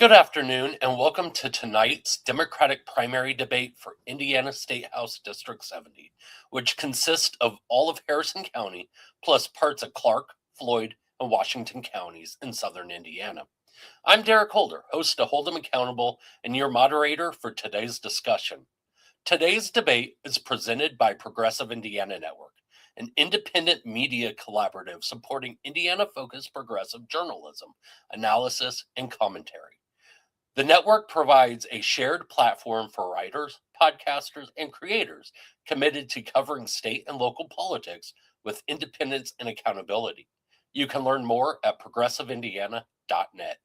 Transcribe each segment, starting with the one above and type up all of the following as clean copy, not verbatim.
Good afternoon, and welcome to tonight's Democratic primary debate for Indiana State House District 70, which consists of all of Harrison County plus parts of Clark, Floyd, and Washington counties in southern Indiana. I'm Derek Holder, host of Hold 'em Accountable and your moderator for today's discussion. Today's debate is presented by Progressive Indiana Network, an independent media collaborative supporting Indiana-focused progressive journalism, analysis, and commentary. The network provides a shared platform for writers, podcasters, and creators committed to covering state and local politics with independence and accountability. You can learn more at progressiveindiana.net.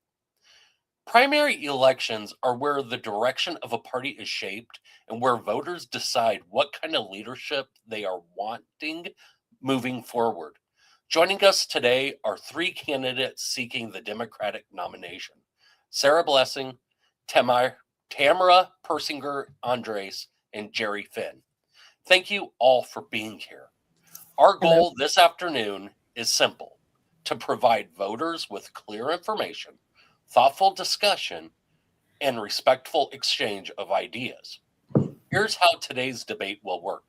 Primary elections are where the direction of a party is shaped and where voters decide what kind of leadership they are wanting moving forward. Joining us today are three candidates seeking the Democratic nomination: Sarah Blessing, Tamyra Persinger-Andres, and Jerry Finn. Thank you all for being here. Our goal this afternoon is simple: to provide voters with clear information, thoughtful discussion, and respectful exchange of ideas. Here's how today's debate will work.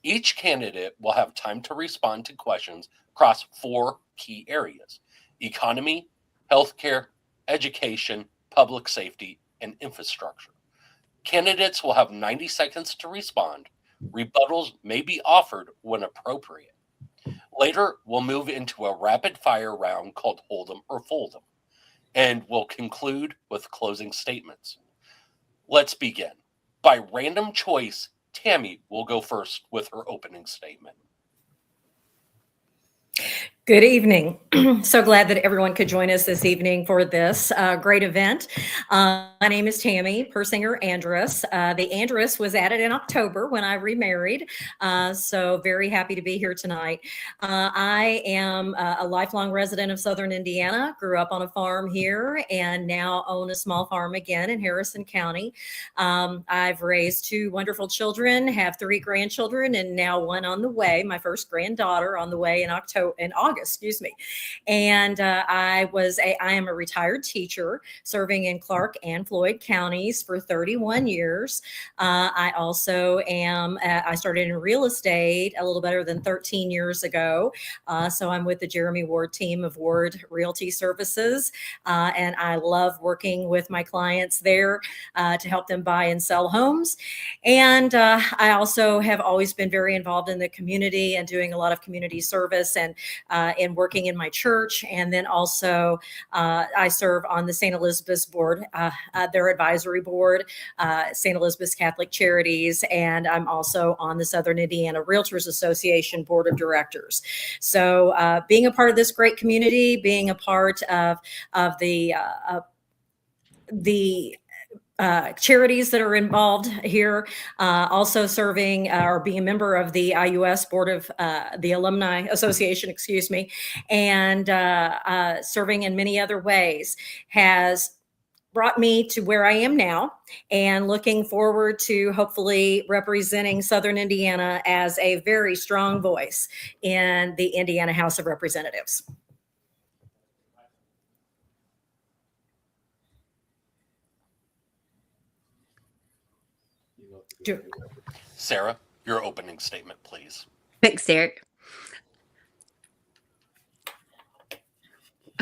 Each candidate will have time to respond to questions across four key areas: economy, healthcare, education, public safety, and infrastructure. Candidates will have 90 seconds to respond. Rebuttals may be offered when appropriate. Later, we'll move into a rapid fire round called Hold 'em or Fold 'em, and we'll conclude with closing statements. Let's begin. By random choice, Tammy will go first with her opening statement. Good evening. So glad that everyone could join us this evening for this great event. My name is Tammy Persinger-Andres. The Andres was added in October when I remarried, so very happy to be here tonight. I am a lifelong resident of southern Indiana, grew up on a farm here, and now own a small farm again in Harrison County. I've raised two wonderful children, have three grandchildren, and now one on the way, my first granddaughter on the way in August, And I am a retired teacher serving in Clark and Floyd counties for 31 years. I also I started in real estate a little better than 13 years ago. So I'm with the Jeremy Ward team of Ward Realty Services. And I love working with my clients there to help them buy and sell homes. And I also have always been very involved in the community and doing a lot of community service and working in my church. And then also I serve on the St. Elizabeth's board, their advisory board, St. Elizabeth's Catholic Charities, and I'm also on the Southern Indiana Realtors Association board of directors. So being a part of this great community, being a part of the charities that are involved here, also serving or being a member of the IUS board of the Alumni Association, and serving in many other ways has brought me to where I am now, and looking forward to hopefully representing Southern Indiana as a very strong voice in the Indiana House of Representatives. Sarah, your opening statement, please. Thanks, Derek.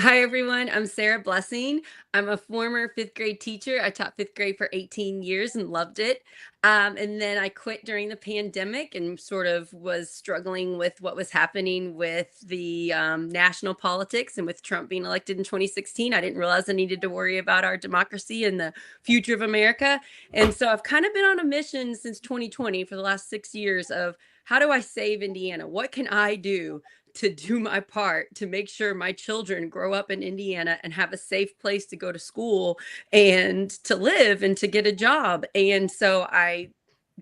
Hi, everyone. I'm Sarah Blessing. I'm a former fifth grade teacher. I taught fifth grade for 18 years and loved it. And then I quit during the pandemic and sort of was struggling with what was happening with the national politics and with Trump being elected in 2016. I didn't realize I needed to worry about our democracy and the future of America. And so I've kind of been on a mission since 2020 for the last 6 years of how do I save Indiana? What can I do to do my part to make sure my children grow up in Indiana and have a safe place to go to school and to live and to get a job? And so I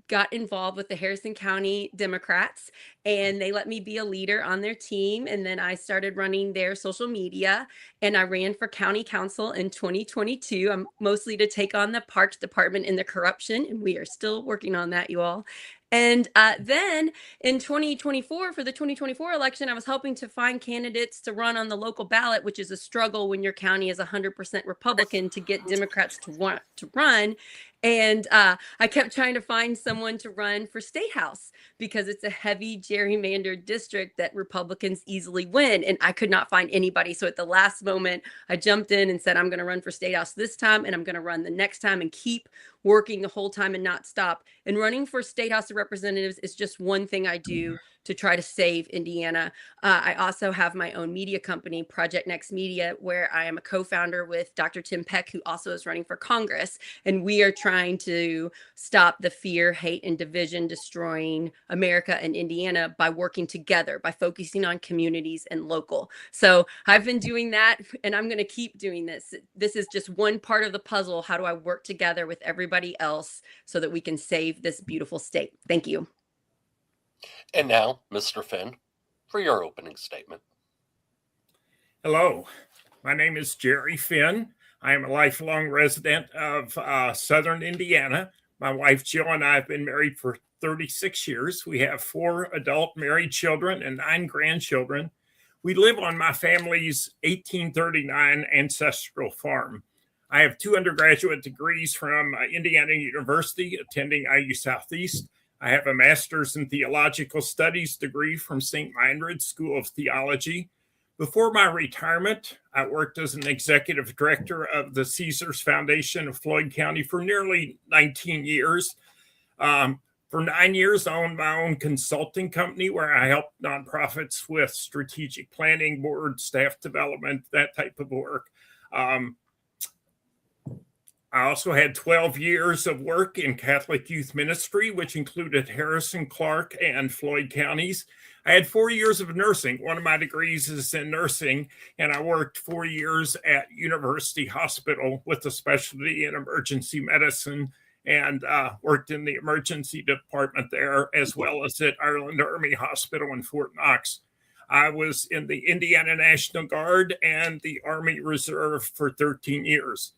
got involved with the Harrison County Democrats, and they let me be a leader on their team. And then I started running their social media, and I ran for county council in 2022. I'm mostly to take on the parks department and the corruption, and we are still working on that, you all. And then in 2024, for the 2024 election, I was hoping to find candidates to run on the local ballot, which is a struggle when your county is 100% Republican to get Democrats to want to run. And I kept trying to find someone to run for state house because it's a heavy gerrymandered district that Republicans easily win. And I could not find anybody. So at the last moment, I jumped in and said, I'm going to run for state house this time, and I'm going to run the next time and keep working the whole time and not stop. And running for state house of representatives is just one thing I do to try to save Indiana. I also have my own media company, Project Next Media, where I am a co-founder with Dr. Tim Peck, who also is running for Congress. And we are trying to stop the fear, hate, and division destroying America and Indiana by working together, by focusing on communities and local. So I've been doing that, and I'm going to keep doing this. This is just one part of the puzzle. How do I work together with everybody else so that we can save this beautiful state? Thank you. And now, Mr. Finn, for your opening statement. Hello, my name is Jerry Finn. I am a lifelong resident of Southern Indiana. My wife Jill and I have been married for 36 years. We have 4 adult married children and 9 grandchildren. We live on my family's 1839 ancestral farm. I have 2 undergraduate degrees from Indiana University, attending IU Southeast. I have a master's in theological studies degree from St. Meinrad School of Theology. Before my retirement, I worked as an executive director of the Caesars Foundation of Floyd County for nearly 19 years. For 9 years, I owned my own consulting company where I helped nonprofits with strategic planning, board, staff development, that type of work. I also had 12 years of work in Catholic youth ministry, which included Harrison, Clark, and Floyd counties. I had 4 years of nursing. One of my degrees is in nursing, and I worked 4 years at University Hospital with a specialty in emergency medicine, and worked in the emergency department there, as well as at Ireland Army Hospital in Fort Knox. I was in the Indiana National Guard and the Army Reserve for 13 years.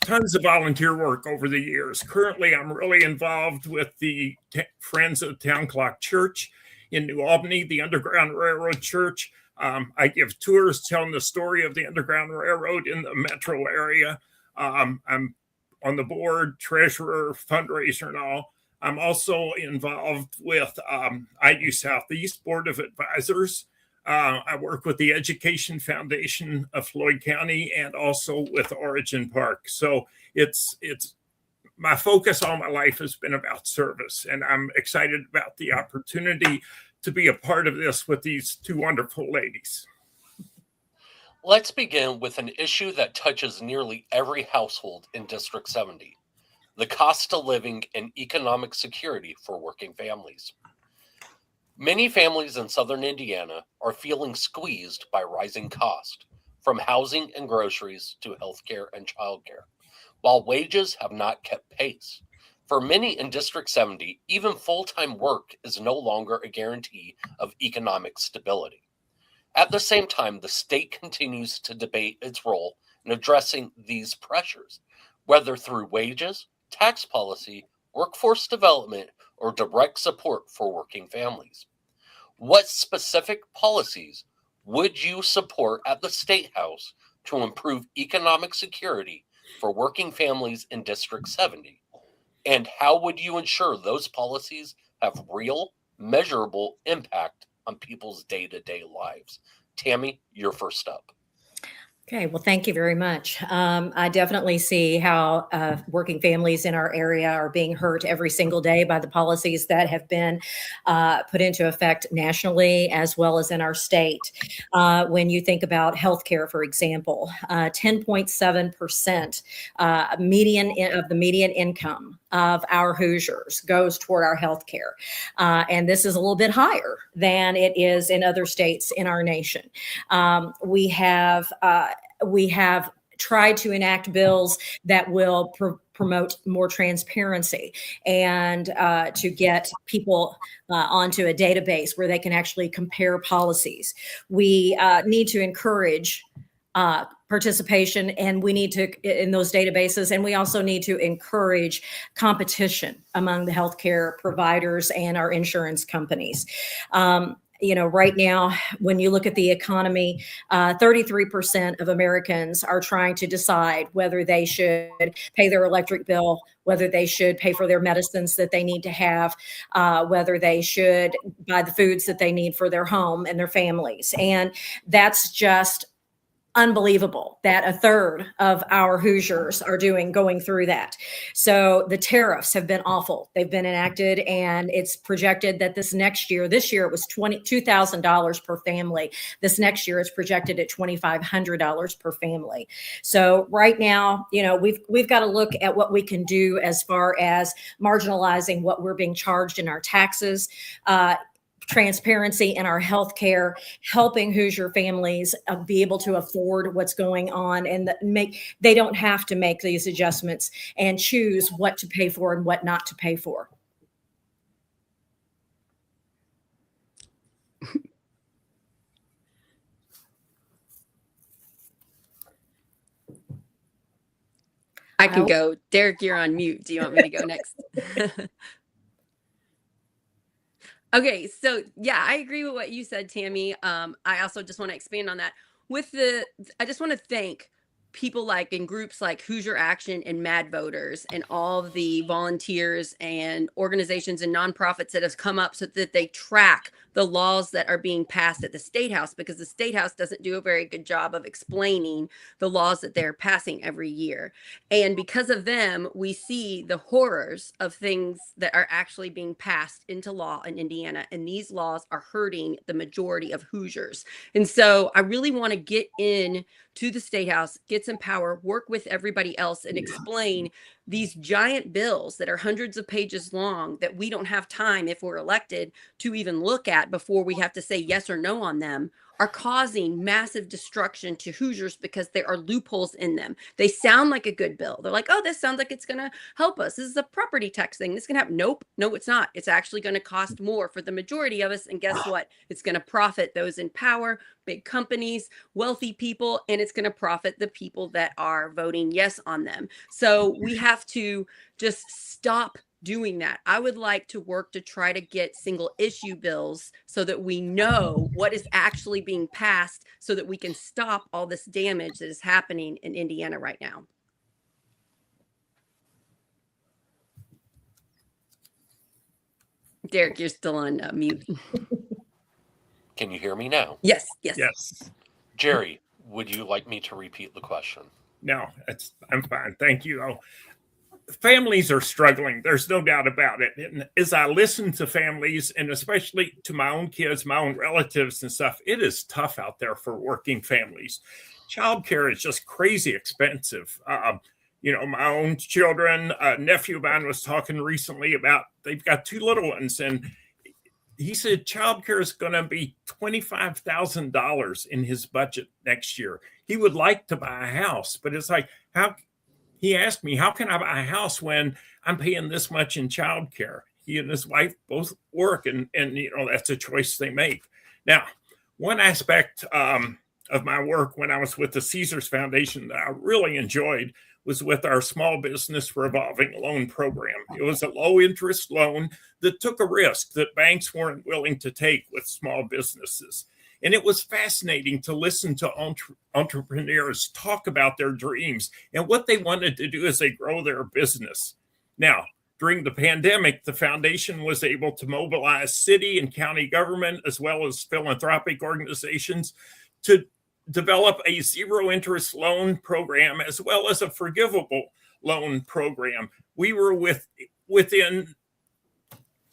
Tons of volunteer work over the years. Currently, I'm really involved with the Friends of Town Clock Church in New Albany, the Underground Railroad Church. I give tours telling the story of the Underground Railroad in the metro area. I'm on the board, treasurer, fundraiser, and all. I'm also involved with IU Southeast Board of Advisors. I work with the Education Foundation of Floyd County and also with Origin Park. So it's my focus all my life has been about service, and I'm excited about the opportunity to be a part of this with these 2 wonderful ladies. Let's begin with an issue that touches nearly every household in District 70, the cost of living and economic security for working families. Many families in Southern Indiana are feeling squeezed by rising costs, from housing and groceries to healthcare and childcare, while wages have not kept pace. For many in District 70, even full-time work is no longer a guarantee of economic stability. At the same time, the state continues to debate its role in addressing these pressures, whether through wages, tax policy, workforce development, or direct support for working families. What specific policies would you support at the State House to improve economic security for working families in District 70? And how would you ensure those policies have real, measurable impact on people's day-to-day lives? Tammy, you're first up. Okay, well, thank you very much. I definitely see how working families in our area are being hurt every single day by the policies that have been put into effect nationally as well as in our state. When you think about healthcare, for example, 10.7% median of the median income of our Hoosiers goes toward our healthcare. And this is a little bit higher than it is in other states in our nation. We have tried to enact bills that will promote more transparency and to get people onto a database where they can actually compare policies. We need to encourage participation, and we need to in those databases, and we also need to encourage competition among the healthcare providers and our insurance companies. Right now, when you look at the economy, 33% of Americans are trying to decide whether they should pay their electric bill, whether they should pay for their medicines that they need to have, whether they should buy the foods that they need for their home and their families. And that's just unbelievable that a third of our Hoosiers are going through that. So the tariffs have been awful. They've been enacted, and it's projected that this year it was $22,000 per family. This next year it's projected at $2,500 per family. So right now, we've got to look at what we can do as far as marginalizing what we're being charged in our taxes, transparency in our healthcare, helping Hoosier families be able to afford what's going on, and they don't have to make these adjustments and choose what to pay for and what not to pay for. I can go. Derek, you're on mute. Do you want me to go next? Okay, so yeah, I agree with what you said, Tammy. I also just want to expand on that. I just want to thank people in groups like Hoosier Action and Mad Voters and all of the volunteers and organizations and nonprofits that have come up so that they track the laws that are being passed at the State House, because the State House doesn't do a very good job of explaining the laws that they're passing every year. And because of them, we see the horrors of things that are actually being passed into law in Indiana. And these laws are hurting the majority of Hoosiers. And so I really want to get in to the State House, get some power, work with everybody else, and explain these giant bills that are hundreds of pages long that we don't have time, if we're elected, to even look at before we have to say yes or no on them, are causing massive destruction to Hoosiers because there are loopholes in them. They sound like a good bill. They're like, oh, this sounds like it's going to help us. This is a property tax thing. This can happen. Nope. No, it's not. It's actually going to cost more for the majority of us. And guess what? It's going to profit those in power, big companies, wealthy people, and it's going to profit the people that are voting yes on them. So we have to just stop doing that. I would like to work to try to get single issue bills so that we know what is actually being passed, so that we can stop all this damage that is happening in Indiana right now. Derek, you're still on mute. Can you hear me now? Yes. Jerry, would you like me to repeat the question? No, I'm fine. Thank you. Families are struggling. There's no doubt about it. And as I listen to families, and especially to my own kids, my own relatives and stuff, it is tough out there for working families. Childcare is just crazy expensive. My own children, a nephew of mine was talking recently about, they've got two little ones, and he said childcare is going to be $25,000 in his budget next year. He would like to buy a house, but it's like, he asked me, how can I buy a house when I'm paying this much in childcare? He and his wife both work, and that's a choice they make. Now, one aspect of my work when I was with the Caesars Foundation that I really enjoyed was with our small business revolving loan program. It was a low interest loan that took a risk that banks weren't willing to take with small businesses. And it was fascinating to listen to entrepreneurs talk about their dreams and what they wanted to do as they grow their business. Now, during the pandemic, the foundation was able to mobilize city and county government, as well as philanthropic organizations, to develop a zero interest loan program, as well as a forgivable loan program. We were within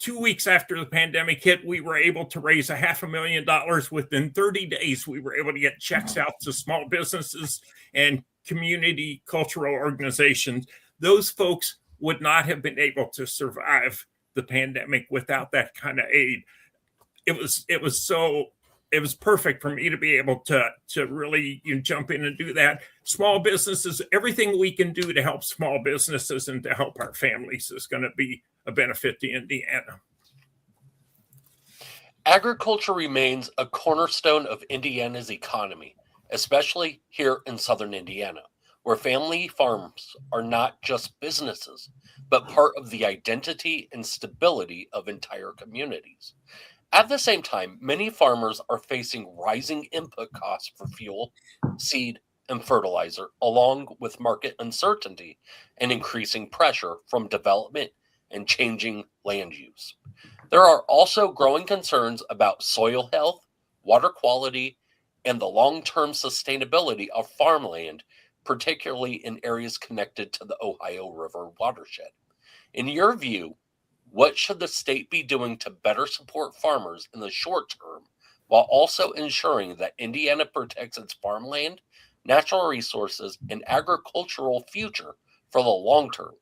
2 weeks after the pandemic hit, we were able to raise $500,000. Within 30 days, we were able to get checks out to small businesses and community cultural organizations. Those folks would not have been able to survive the pandemic without that kind of aid. It was perfect for me to be able to really jump in and do that. Small businesses, everything we can do to help small businesses and to help our families is going to be a benefit to Indiana. Agriculture remains a cornerstone of Indiana's economy. especially here in southern Indiana, where family farms are not just businesses, but part of the identity and stability of entire communities. At the same time, many farmers are facing rising input costs for fuel, seed, and fertilizer, along with market uncertainty and increasing pressure from development and changing land use. There are also growing concerns about soil health, water quality, and the long term sustainability of farmland, particularly in areas connected to the Ohio River watershed. In your view, what should the state be doing to better support farmers in the short term while also ensuring that Indiana protects its farmland, natural resources, and agricultural future for the long term?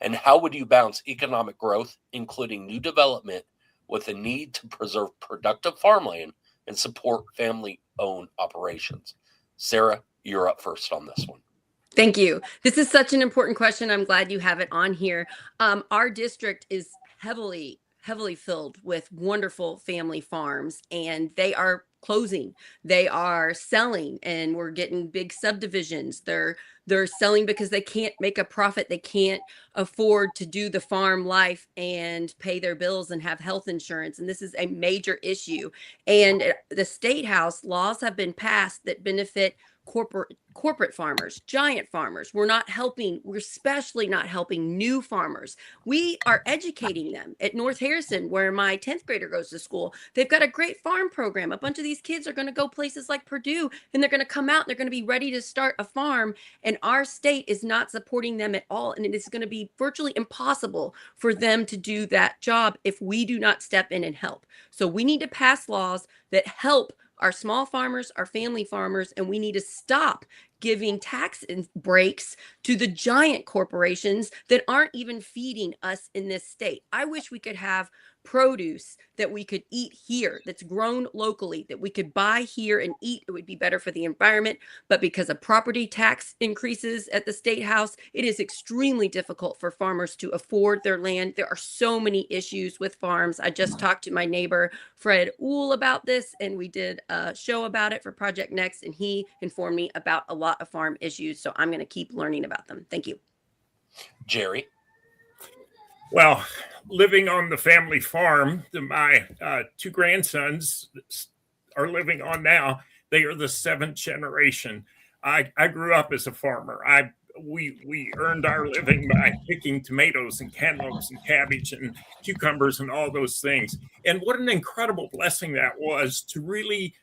And how would you balance economic growth, including new development, with the need to preserve productive farmland and support family owned operations? Sarah, you're up first on this one. Thank you. This is such an important question. I'm glad you have it on here. Our district is heavily filled with wonderful family farms, and they are closing. They are selling, and we're getting big subdivisions. They're selling because they can't make a profit. They can't afford to do the farm life and pay their bills and have health insurance. And this is a major issue. And the state house laws have been passed that benefit corporate farmers, giant farmers. We're especially not helping new farmers. We are educating them. At North Harrison, where my 10th grader goes to school, they've got a great farm program. A bunch of these kids are going to go places like Purdue, and they're going to come out and they're going to be ready to start a farm. And our state is not supporting them at all. And it is going to be virtually impossible for them to do that job if we do not step in and help. So we need to pass laws that help our small farmers, our family farmers, and we need to stop giving tax breaks to the giant corporations that aren't even feeding us in this state. I wish we could have produce that we could eat here, that's grown locally, that we could buy here and eat. It would be better for the environment. But because of property tax increases at the state house, it is extremely difficult for farmers to afford their land. There are so many issues with farms. I just talked to my neighbor, Fred Uhl, about this, and we did a show about it for Project Next, and he informed me about a lot of farm issues. So I'm going to keep learning about them. Thank you. Jerry? Well, living on the family farm that my two grandsons are living on now, they are the seventh generation. I grew up as a farmer. We earned our living by picking tomatoes and cantaloupes and cabbage and cucumbers and all those things. And what an incredible blessing that was to really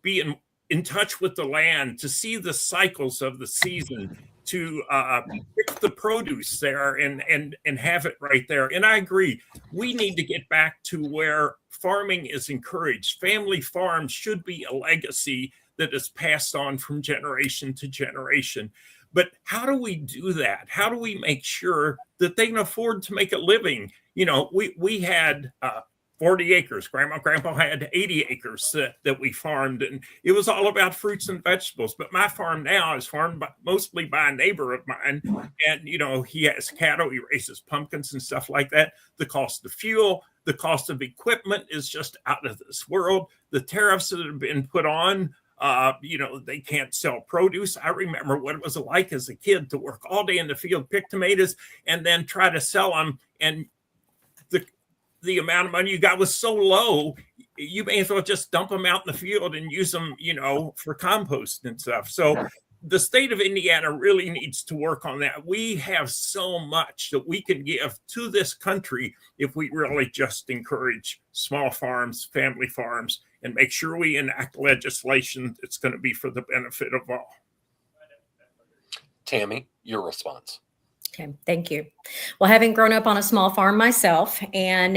be in touch with the land, to see the cycles of the season, to pick the produce there and have it right there. And I agree, we need to get back to where farming is encouraged. Family farms should be a legacy that is passed on from generation to generation. But how do we do that? How do we make sure that they can afford to make a living? You know, we had 40 acres. Grandpa had 80 acres that we farmed, and it was all about fruits and vegetables. But my farm now is farmed mostly by a neighbor of mine, and you know, he has cattle, he raises pumpkins and stuff like that. The cost of fuel, the cost of equipment is just out of this world. The tariffs that have been put on, you know, they can't sell produce. I remember what it was like as a kid to work all day in the field, pick tomatoes, and then try to sell them, and the amount of money you got was so low, you may as well just dump them out in the field and use them, you know, for compost and stuff. So the state of Indiana really needs to work on that. We have so much that we can give to this country if we really just encourage small farms, family farms, and make sure we enact legislation that's going to be for the benefit of all. Tammy, your response. Okay, thank you. Well, having grown up on a small farm myself, and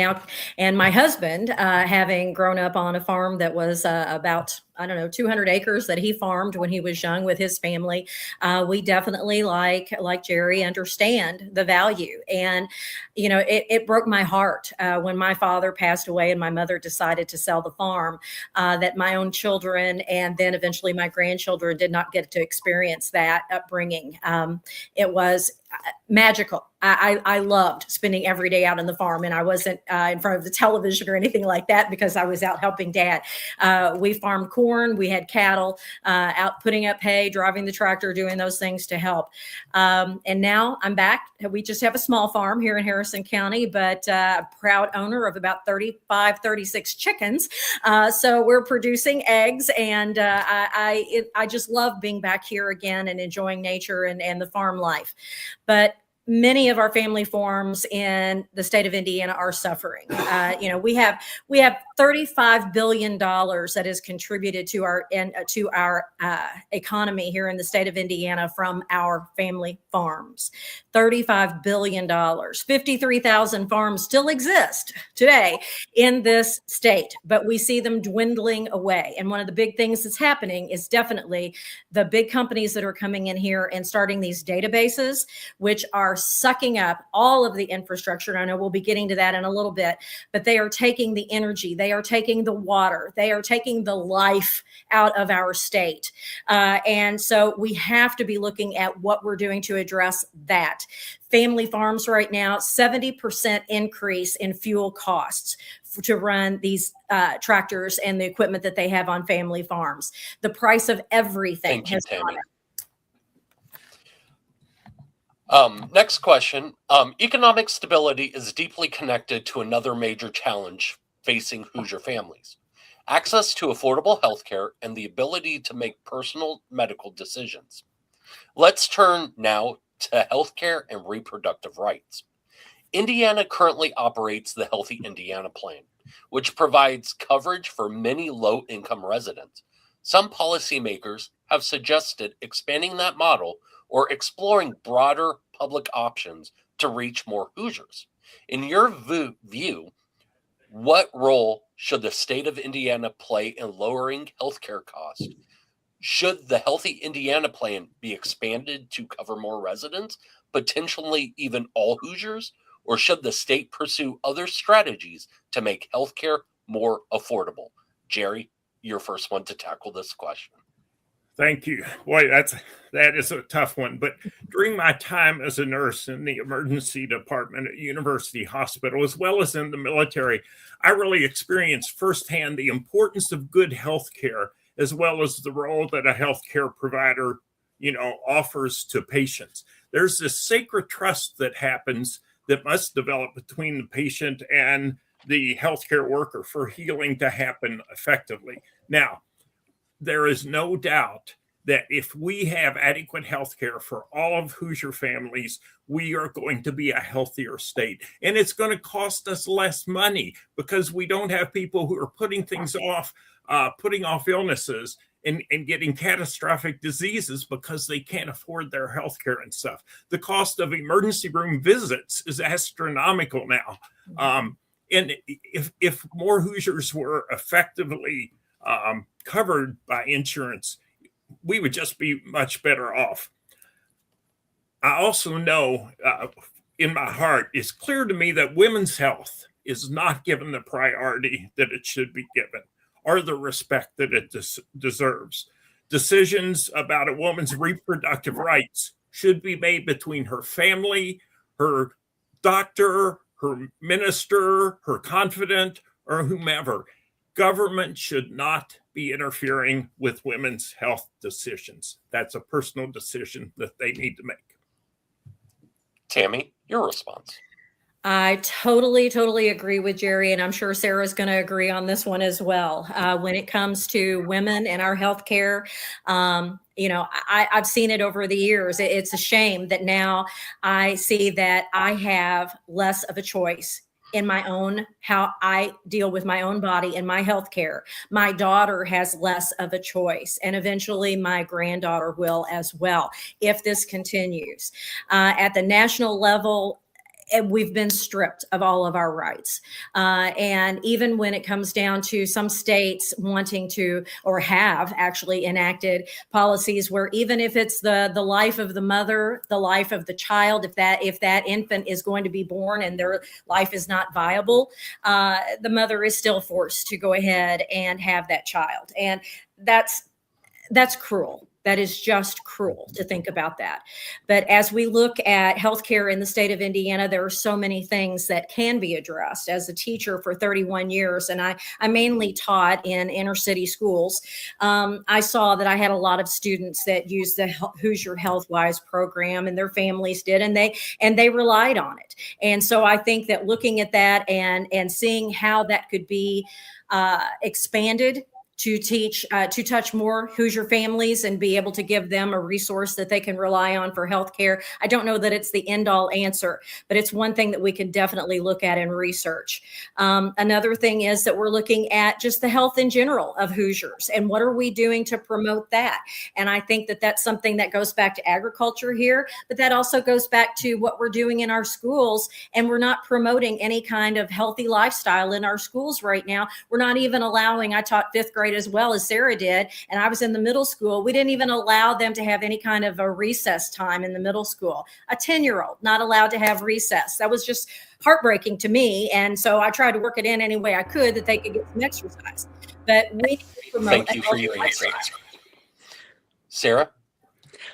my husband, having grown up on a farm that was about, 200 acres that he farmed when he was young with his family, we definitely, like Jerry, understand the value. And, you know, it broke my heart when my father passed away and my mother decided to sell the farm, that my own children and then eventually my grandchildren did not get to experience that upbringing. It was magical. I loved spending every day out on the farm, and I wasn't in front of the television or anything like that because I was out helping Dad. We farmed corn, we had cattle, out putting up hay, driving the tractor, doing those things to help. And now I'm back. We just have a small farm here in Harrison County, but a proud owner of about 35, 36 chickens. So we're producing eggs, and I just love being back here again and enjoying nature and the farm life. But many of our family farms in the state of Indiana are suffering. We have $35 billion that is contributed to our economy here in the state of Indiana from our family farms. $35 billion. 53,000 farms still exist today in this state, but we see them dwindling away. And one of the big things that's happening is definitely the big companies that are coming in here and starting these databases, which are sucking up all of the infrastructure. And I know we'll be getting to that in a little bit, but they are taking the energy, they are taking the water, they are taking the life out of our state. And so we have to be looking at what we're doing to address that. Family farms right now, 70% increase in fuel costs to run these tractors and the equipment that they have on family farms. The price of everything has gone up. Next question. Economic stability is deeply connected to another major challenge facing Hoosier families: access to affordable health care and the ability to make personal medical decisions. Let's turn now to healthcare and reproductive rights. Indiana currently operates the Healthy Indiana Plan, which provides coverage for many low-income residents. Some policymakers have suggested expanding that model or exploring broader public options to reach more Hoosiers. In your view, what role should the state of Indiana play in lowering healthcare costs? Should the Healthy Indiana Plan be expanded to cover more residents, potentially even all Hoosiers? Or should the state pursue other strategies to make healthcare more affordable? Jerry, you're first one to tackle this question. Thank you. Boy, that is a tough one. But during my time as a nurse in the emergency department at University Hospital, as well as in the military, I really experienced firsthand the importance of good health care, as well as the role that a healthcare provider, offers to patients. There's this sacred trust that happens that must develop between the patient and the healthcare worker for healing to happen effectively. Now, there is no doubt that if we have adequate health care for all of Hoosier families, we are going to be a healthier state. And it's going to cost us less money because we don't have people who are putting things off, putting off illnesses and getting catastrophic diseases because they can't afford their health care and stuff. The cost of emergency room visits is astronomical now. And if more Hoosiers were effectively covered by insurance, we would just be much better off. I also know in my heart, it's clear to me that women's health is not given the priority that it should be given or the respect that it deserves. Decisions about a woman's reproductive rights should be made between her family, her doctor, her minister, her confidant, or whomever. Government should not be interfering with women's health decisions. That's a personal decision that they need to make. Tammy, your response. I totally agree with Jerry, and I'm sure Sarah's going to agree on this one as well. When it comes to women and our healthcare, I've seen it over the years. It's a shame that now I see that I have less of a choice in my own, how I deal with my own body and my health care. My daughter has less of a choice, and eventually my granddaughter will as well, if this continues. At the national level, we've been stripped of all of our rights. And even when it comes down to some states wanting to, or have actually enacted policies where even if it's the life of the mother, the life of the child, if that infant is going to be born and their life is not viable, the mother is still forced to go ahead and have that child. And that's that's cruel. That is just cruel to think about that. But as we look at healthcare in the state of Indiana, there are so many things that can be addressed. As a teacher for 31 years, and I mainly taught in inner city schools, I saw that I had a lot of students that used the Hoosier HealthWise program, and their families did, and they relied on it. And so I think that looking at that and seeing how that could be expanded to touch more Hoosier families and be able to give them a resource that they can rely on for healthcare. I don't know that it's the end all answer, but it's one thing that we can definitely look at and research. Another thing is that we're looking at just the health in general of Hoosiers and what are we doing to promote that? And I think that that's something that goes back to agriculture here, but that also goes back to what we're doing in our schools. And we're not promoting any kind of healthy lifestyle in our schools right now. We're not even allowing, I taught fifth grade as well as Sarah did, and I was in the middle school. We didn't even allow them to have any kind of a recess time in the middle school. A 10-year-old not allowed to have recess. That was just heartbreaking to me. And so I tried to work it in any way I could that they could get some exercise. But we need to promote. Thank you for your answer. Sarah?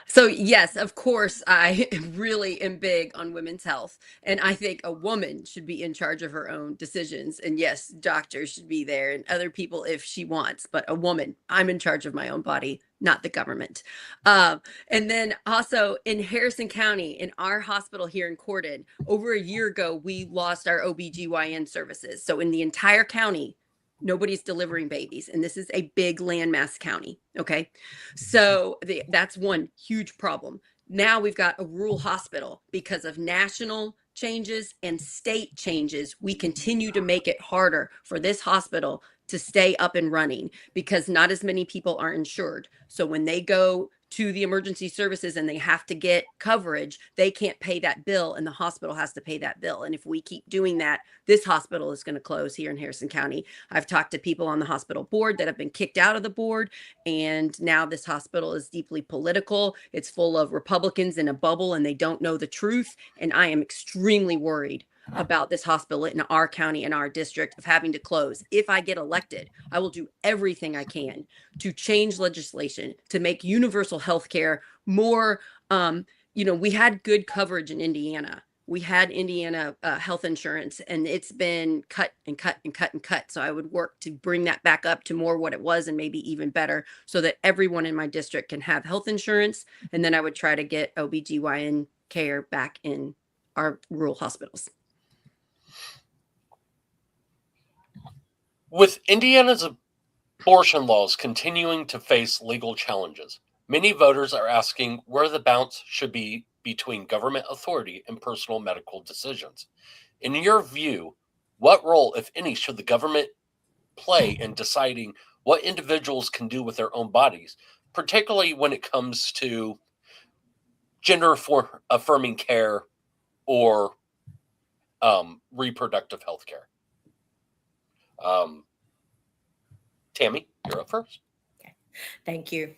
So yes, of course, I really am big on women's health. And I think a woman should be in charge of her own decisions. And yes, doctors should be there and other people if she wants. But a woman, I'm in charge of my own body, not the government. And then also in Harrison County, in our hospital here in Corden, over a year ago, we lost our OBGYN services. So in the entire county, nobody's delivering babies. And this is a big landmass county. Okay. So that's one huge problem. Now we've got a rural hospital because of national changes and state changes. We continue to make it harder for this hospital to stay up and running because not as many people are insured. So when they go to the emergency services and they have to get coverage, they can't pay that bill and the hospital has to pay that bill. And if we keep doing that, this hospital is going to close here in Harrison County. I've talked to people on the hospital board that have been kicked out of the board. And now this hospital is deeply political. It's full of Republicans in a bubble and they don't know the truth. And I am extremely worried about this hospital in our county and our district of having to close. If I get elected, I will do everything I can to change legislation to make universal health care more, we had good coverage in Indiana. We had Indiana health insurance and it's been cut and cut and cut and cut. So I would work to bring that back up to more what it was and maybe even better so that everyone in my district can have health insurance. And then I would try to get OBGYN care back in our rural hospitals. With Indiana's abortion laws continuing to face legal challenges, many voters are asking where the balance should be between government authority and personal medical decisions. In your view, what role, if any, should the government play in deciding what individuals can do with their own bodies, particularly when it comes to gender affirming care or reproductive health care? Tammy, you're up first. Thank you.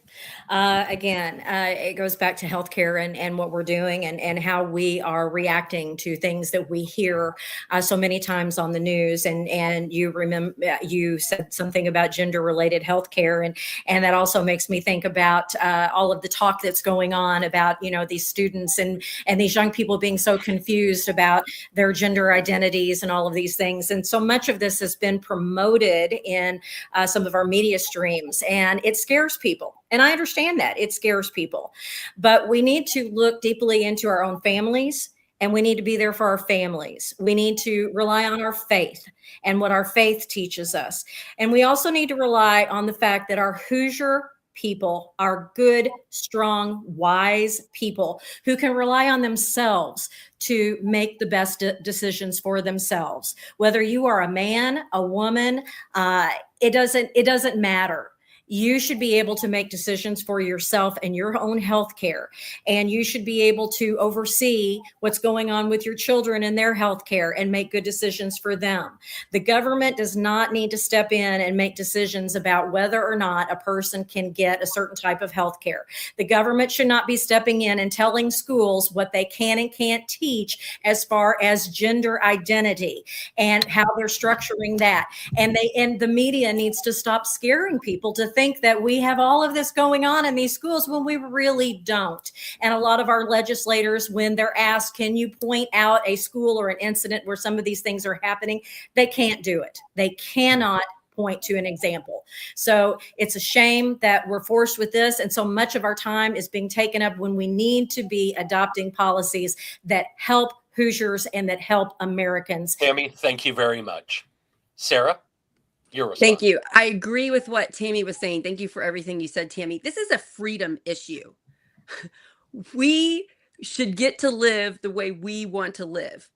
Again, it goes back to healthcare and what we're doing and how we are reacting to things that we hear so many times on the news. And you remember you said something about gender-related healthcare, and that also makes me think about all of the talk that's going on about these students and these young people being so confused about their gender identities and all of these things. And so much of this has been promoted in some of our media streams, and it scares people. And I understand that it scares people, but we need to look deeply into our own families and we need to be there for our families. We need to rely on our faith and what our faith teaches us. And we also need to rely on the fact that our Hoosier people are good, strong, wise people who can rely on themselves to make the best decisions for themselves. Whether you are a man, a woman, it doesn't matter. You should be able to make decisions for yourself and your own health care. And you should be able to oversee what's going on with your children and their health care and make good decisions for them. The government does not need to step in and make decisions about whether or not a person can get a certain type of health care. The government should not be stepping in and telling schools what they can and can't teach as far as gender identity and how they're structuring that. And the media needs to stop scaring people to think that we have all of this going on in these schools when we really don't. And a lot of our legislators, when they're asked, can you point out a school or an incident where some of these things are happening, they can't do it. They cannot point to an example. So it's a shame that we're forced with this. And so much of our time is being taken up when we need to be adopting policies that help Hoosiers and that help Americans. Tammy, thank you very much. Sarah, your response. Thank you. I agree with what Tammy was saying. Thank you for everything you said, Tammy. This is a freedom issue. We should get to live the way we want to live.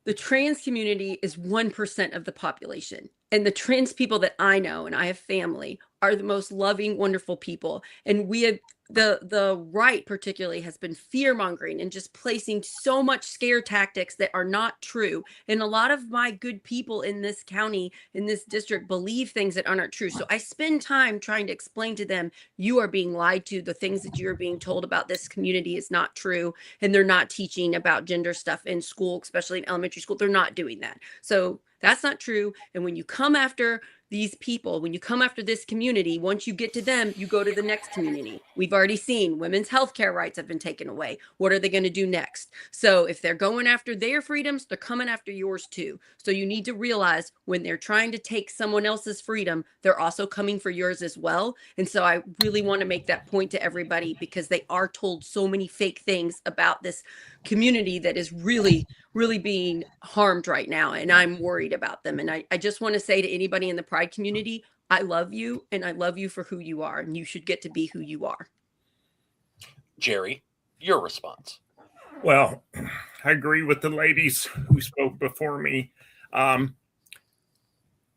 The trans community is 1% of the population. And the trans people that I know, and I have family, are the most loving, wonderful people. And we have the right particularly has been fear mongering and just placing so much scare tactics that are not true. And a lot of my good people in this county, in this district, believe things that aren't true. So I spend time trying to explain to them, you are being lied to. The things that you're being told about this community is not true. And they're not teaching about gender stuff in school, especially in elementary school. They're not doing that. So that's not true. And when you come after these people, when you come after this community, once you get to them, you go to the next community. We've already seen women's healthcare rights have been taken away. What are they going to do next? So if they're going after their freedoms, they're coming after yours too. So you need to realize when they're trying to take someone else's freedom, they're also coming for yours as well. And so I really want to make that point to everybody because they are told so many fake things about this community that is really being harmed right now. And I'm worried about them. And I just want to say to anybody in the Pride community, I love you and I love you for who you are. And you should get to be who you are. Jerry, your response. Well, I agree with the ladies who spoke before me.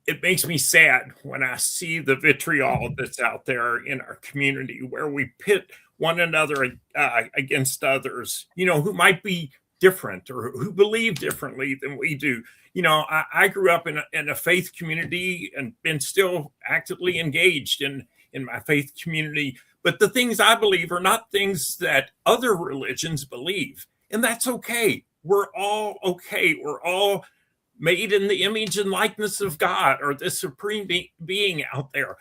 It makes me sad when I see the vitriol that's out there in our community where we pit one another against others, who might be different or who believe differently than we do. I grew up in a faith community and been still actively engaged in my faith community. But the things I believe are not things that other religions believe. And that's okay. We're all okay. We're all made in the image and likeness of God or the supreme being out there.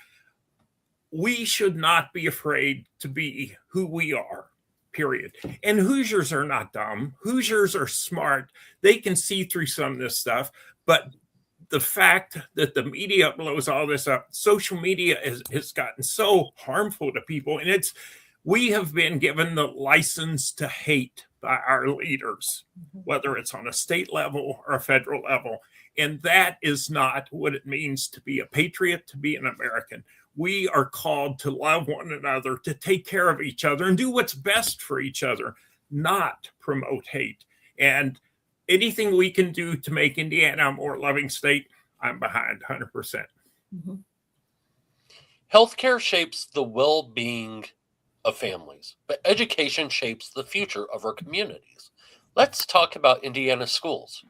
We should not be afraid to be who we are. Period. And Hoosiers are not dumb. Hoosiers are smart. They can see through some of this stuff. But the fact that the media blows all this up, social media has gotten so harmful to people. And we have been given the license to hate by our leaders, whether it's on a state level or a federal level. And that is not what it means to be a patriot, to be an American. We are called to love one another, to take care of each other and do what's best for each other, not promote hate. And anything we can do to make Indiana a more loving state, I'm behind 100%. Mm-hmm. Healthcare shapes the well-being of families, but education shapes the future of our communities. Let's talk about Indiana schools.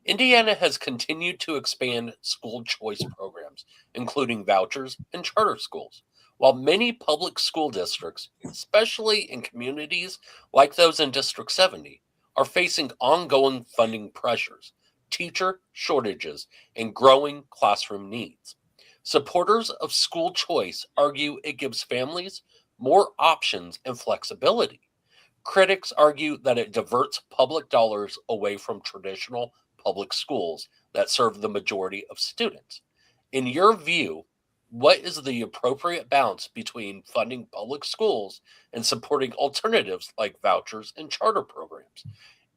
Indiana has continued to expand school choice programs, including vouchers and charter schools, while many public school districts, especially in communities like those in District 70, are facing ongoing funding pressures, teacher shortages, and growing classroom needs. Supporters of school choice argue it gives families more options and flexibility. Critics argue that it diverts public dollars away from traditional public schools that serve the majority of students. In your view, what is the appropriate balance between funding public schools and supporting alternatives like vouchers and charter programs?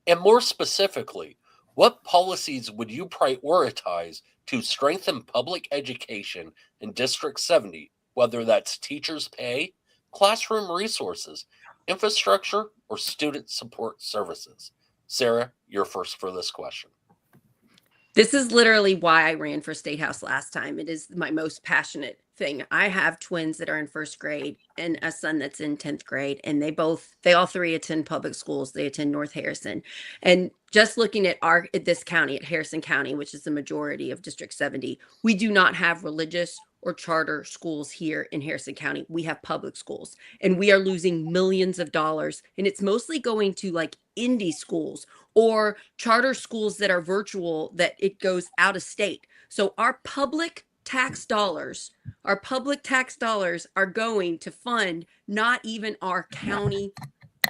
And more specifically, what policies would you prioritize to strengthen public education in District 70, whether that's teachers' pay, classroom resources, infrastructure, or student support services? Sarah, you're first for this question. This is literally why I ran for State House last time. It is my most passionate thing. I have twins that are in first grade and a son that's in 10th grade, and they all three attend public schools. They attend North Harrison. And just looking at this county, at Harrison County, which is the majority of District 70, we do not have religious or charter schools here in Harrison County. We have public schools, and we are losing millions of dollars. And it's mostly going to like indie schools or charter schools that are virtual, that it goes out of state. So our public tax dollars, our public tax dollars are going to fund not even our county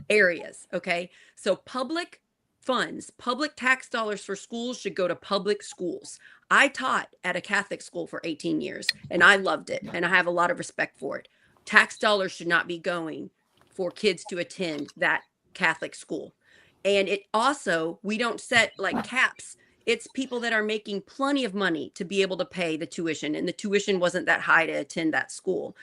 areas. Okay. So public funds, public tax dollars for schools should go to public schools. I taught at a Catholic school for 18 years and I loved it. And I have a lot of respect for it. Tax dollars should not be going for kids to attend that Catholic school. And it also, we don't set like caps. It's people that are making plenty of money to be able to pay the tuition, and the tuition wasn't that high to attend that school.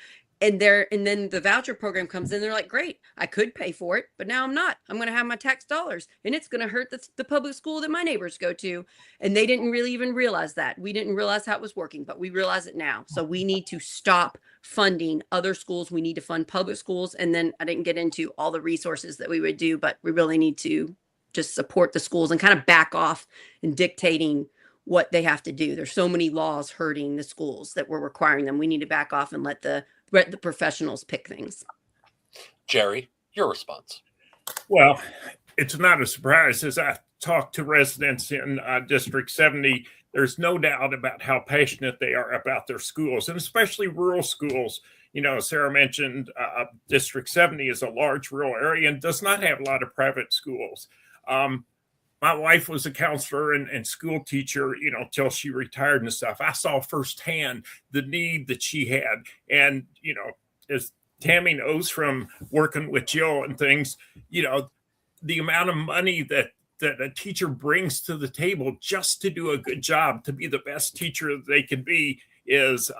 And then the voucher program comes in. They're like, great, I could pay for it, but now I'm not. I'm going to have my tax dollars, and it's going to hurt the public school that my neighbors go to. And they didn't really even realize that. We didn't realize how it was working, but we realize it now. So we need to stop funding other schools. We need to fund public schools. And then I didn't get into all the resources that we would do, but we really need to just support the schools and kind of back off and dictating what they have to do. There's so many laws hurting the schools that we're requiring them. We need to back off and let the professionals pick things. Jerry, your response. Well, it's not a surprise. As I talk to residents in District 70, there's no doubt about how passionate they are about their schools, and especially rural schools. You know, Sarah mentioned District 70 is a large rural area and does not have a lot of private schools. My wife was a counselor and school teacher, you know, till she retired and stuff. I saw firsthand the need that she had. And, you know, as Tammy knows from working with Jill and things, you know, the amount of money that a teacher brings to the table just to do a good job, to be the best teacher they can be is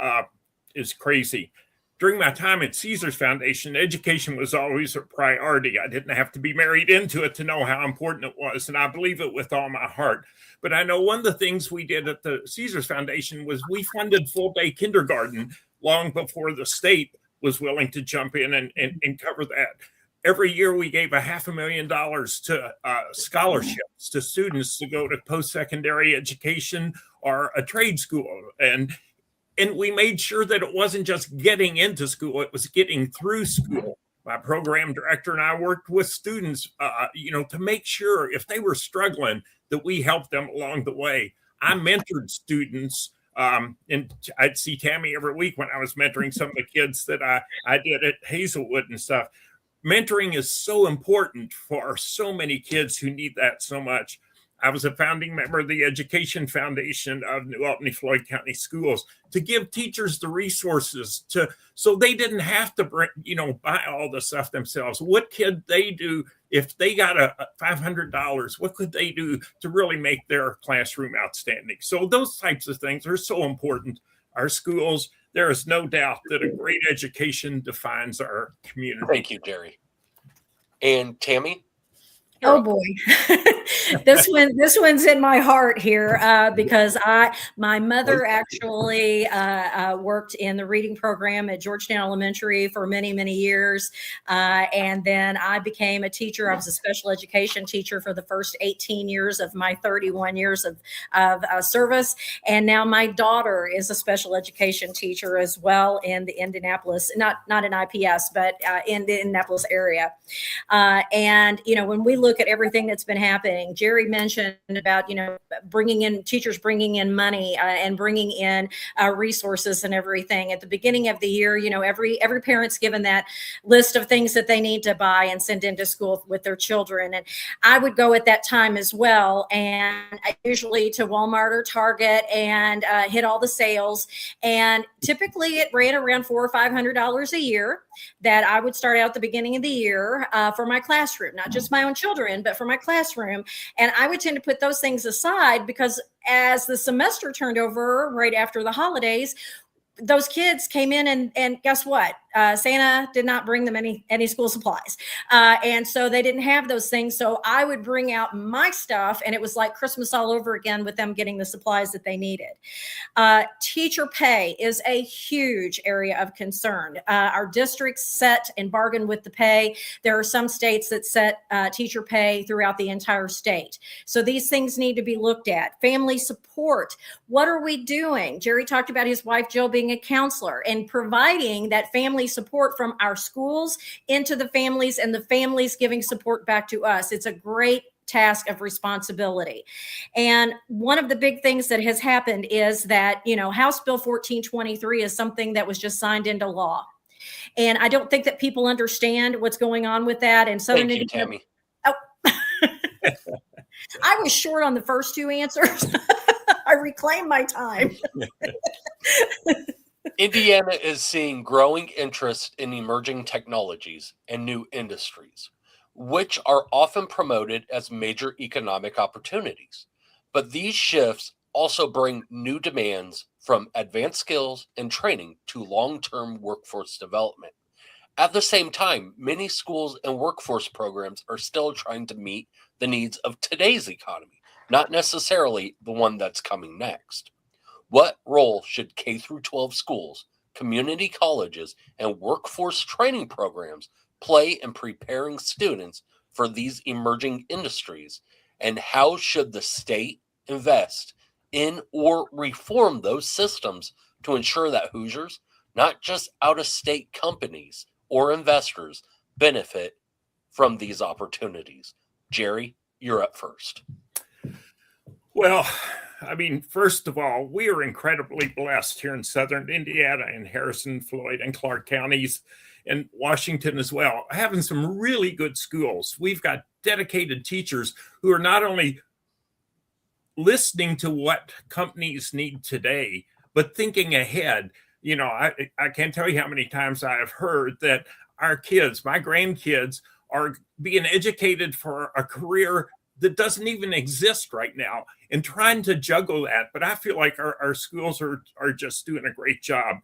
crazy. During my time at Caesars Foundation, education was always a priority. I didn't have to be married into it to know how important it was, and I believe it with all my heart. But I know one of the things we did at the Caesars Foundation was we funded full-day kindergarten long before the state was willing to jump in and cover that. Every year we gave $500,000 to scholarships to students to go to post-secondary education or a trade school. And we made sure that it wasn't just getting into school, it was getting through school. My program director and I worked with students, you know, to make sure if they were struggling that we helped them along the way. I mentored students, and I'd see Tammy every week when I was mentoring some of the kids that I did at Hazelwood and stuff. Mentoring is so important for so many kids who need that so much. I was a founding member of the Education Foundation of New Albany, Floyd County Schools to give teachers the resources so they didn't have to buy all the stuff themselves. What could they do if they got a $500? What could they do to really make their classroom outstanding? So those types of things are so important. Our schools, there is no doubt that a great education defines our community. Thank you, Jerry. And Tammy? Oh boy, this one's in my heart here because my mother actually worked in the reading program at Georgetown Elementary for many, many years. And then I became a teacher. I was a special education teacher for the first 18 years of my 31 years of service. And now my daughter is a special education teacher as well in the Indianapolis, not in IPS, but in the Indianapolis area. And, you know, when we look at everything that's been happening, Jerry mentioned about, you know, teachers bringing in money and bringing in resources and everything. At the beginning of the year, you know, every parent's given that list of things that they need to buy and send into school with their children. And I would go at that time as well, and usually to Walmart or Target and hit all the sales. And typically it ran around $400 or $500 a year that I would start out at the beginning of the year for my classroom, not just my own children, but for my classroom. And I would tend to put those things aside because as the semester turned over right after the holidays, those kids came in and guess what? Santa did not bring them any school supplies. And so they didn't have those things. So I would bring out my stuff and it was like Christmas all over again with them getting the supplies that they needed. Teacher pay is a huge area of concern. Our districts set and bargain with the pay. There are some states that set teacher pay throughout the entire state. So these things need to be looked at. Family support. What are we doing? Jerry talked about his wife, Jill, being a counselor and providing that family support from our schools into the families and the families giving support back to us. It's a great task of responsibility. And one of the big things that has happened is that, House Bill 1423 is something that was just signed into law. And I don't think that people understand what's going on with that. And Southern Thank you, Indiana. Tammy. Oh, I was short on the first two answers. I reclaim my time. Indiana is seeing growing interest in emerging technologies and new industries, which are often promoted as major economic opportunities. But these shifts also bring new demands from advanced skills and training to long-term workforce development. At the same time, many schools and workforce programs are still trying to meet the needs of today's economy, not necessarily the one that's coming next. What role should K through 12 schools, community colleges, and workforce training programs play in preparing students for these emerging industries? And how should the state invest in or reform those systems to ensure that Hoosiers, not just out-of-state companies or investors, benefit from these opportunities? Jerry, you're up first. Well, first of all, we are incredibly blessed here in Southern Indiana and Harrison, Floyd, and Clark counties, and Washington as well, having some really good schools. We've got dedicated teachers who are not only listening to what companies need today, but thinking ahead. I can't tell you how many times I have heard that our kids, my grandkids, are being educated for a career that doesn't even exist right now, and trying to juggle that. But I feel like our schools are just doing a great job.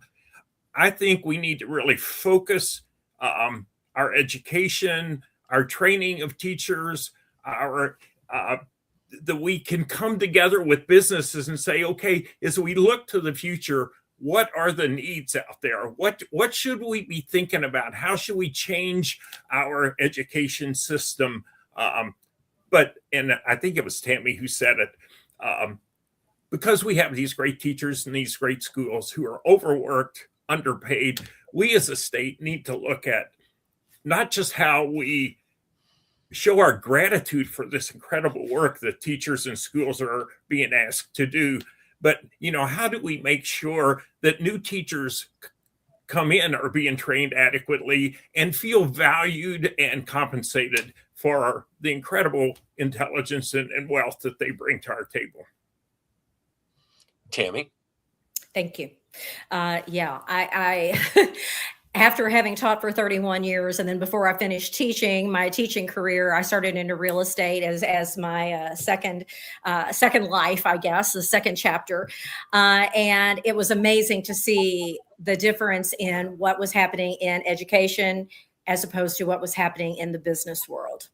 I think we need to really focus our education, our training of teachers, that we can come together with businesses and say, okay, as we look to the future, what are the needs out there? What should we be thinking about? How should we change our education system? And I think it was Tammy who said it, because we have these great teachers and these great schools who are overworked, underpaid, we as a state need to look at not just how we show our gratitude for this incredible work that teachers and schools are being asked to do, but how do we make sure that new teachers come in are being trained adequately and feel valued and compensated for the incredible intelligence and wealth that they bring to our table? Tammy? Thank you. I after having taught for 31 years, and then before I finished teaching my teaching career, I started into real estate as my second life, I guess, the second chapter. And it was amazing to see the difference in what was happening in education as opposed to what was happening in the business world.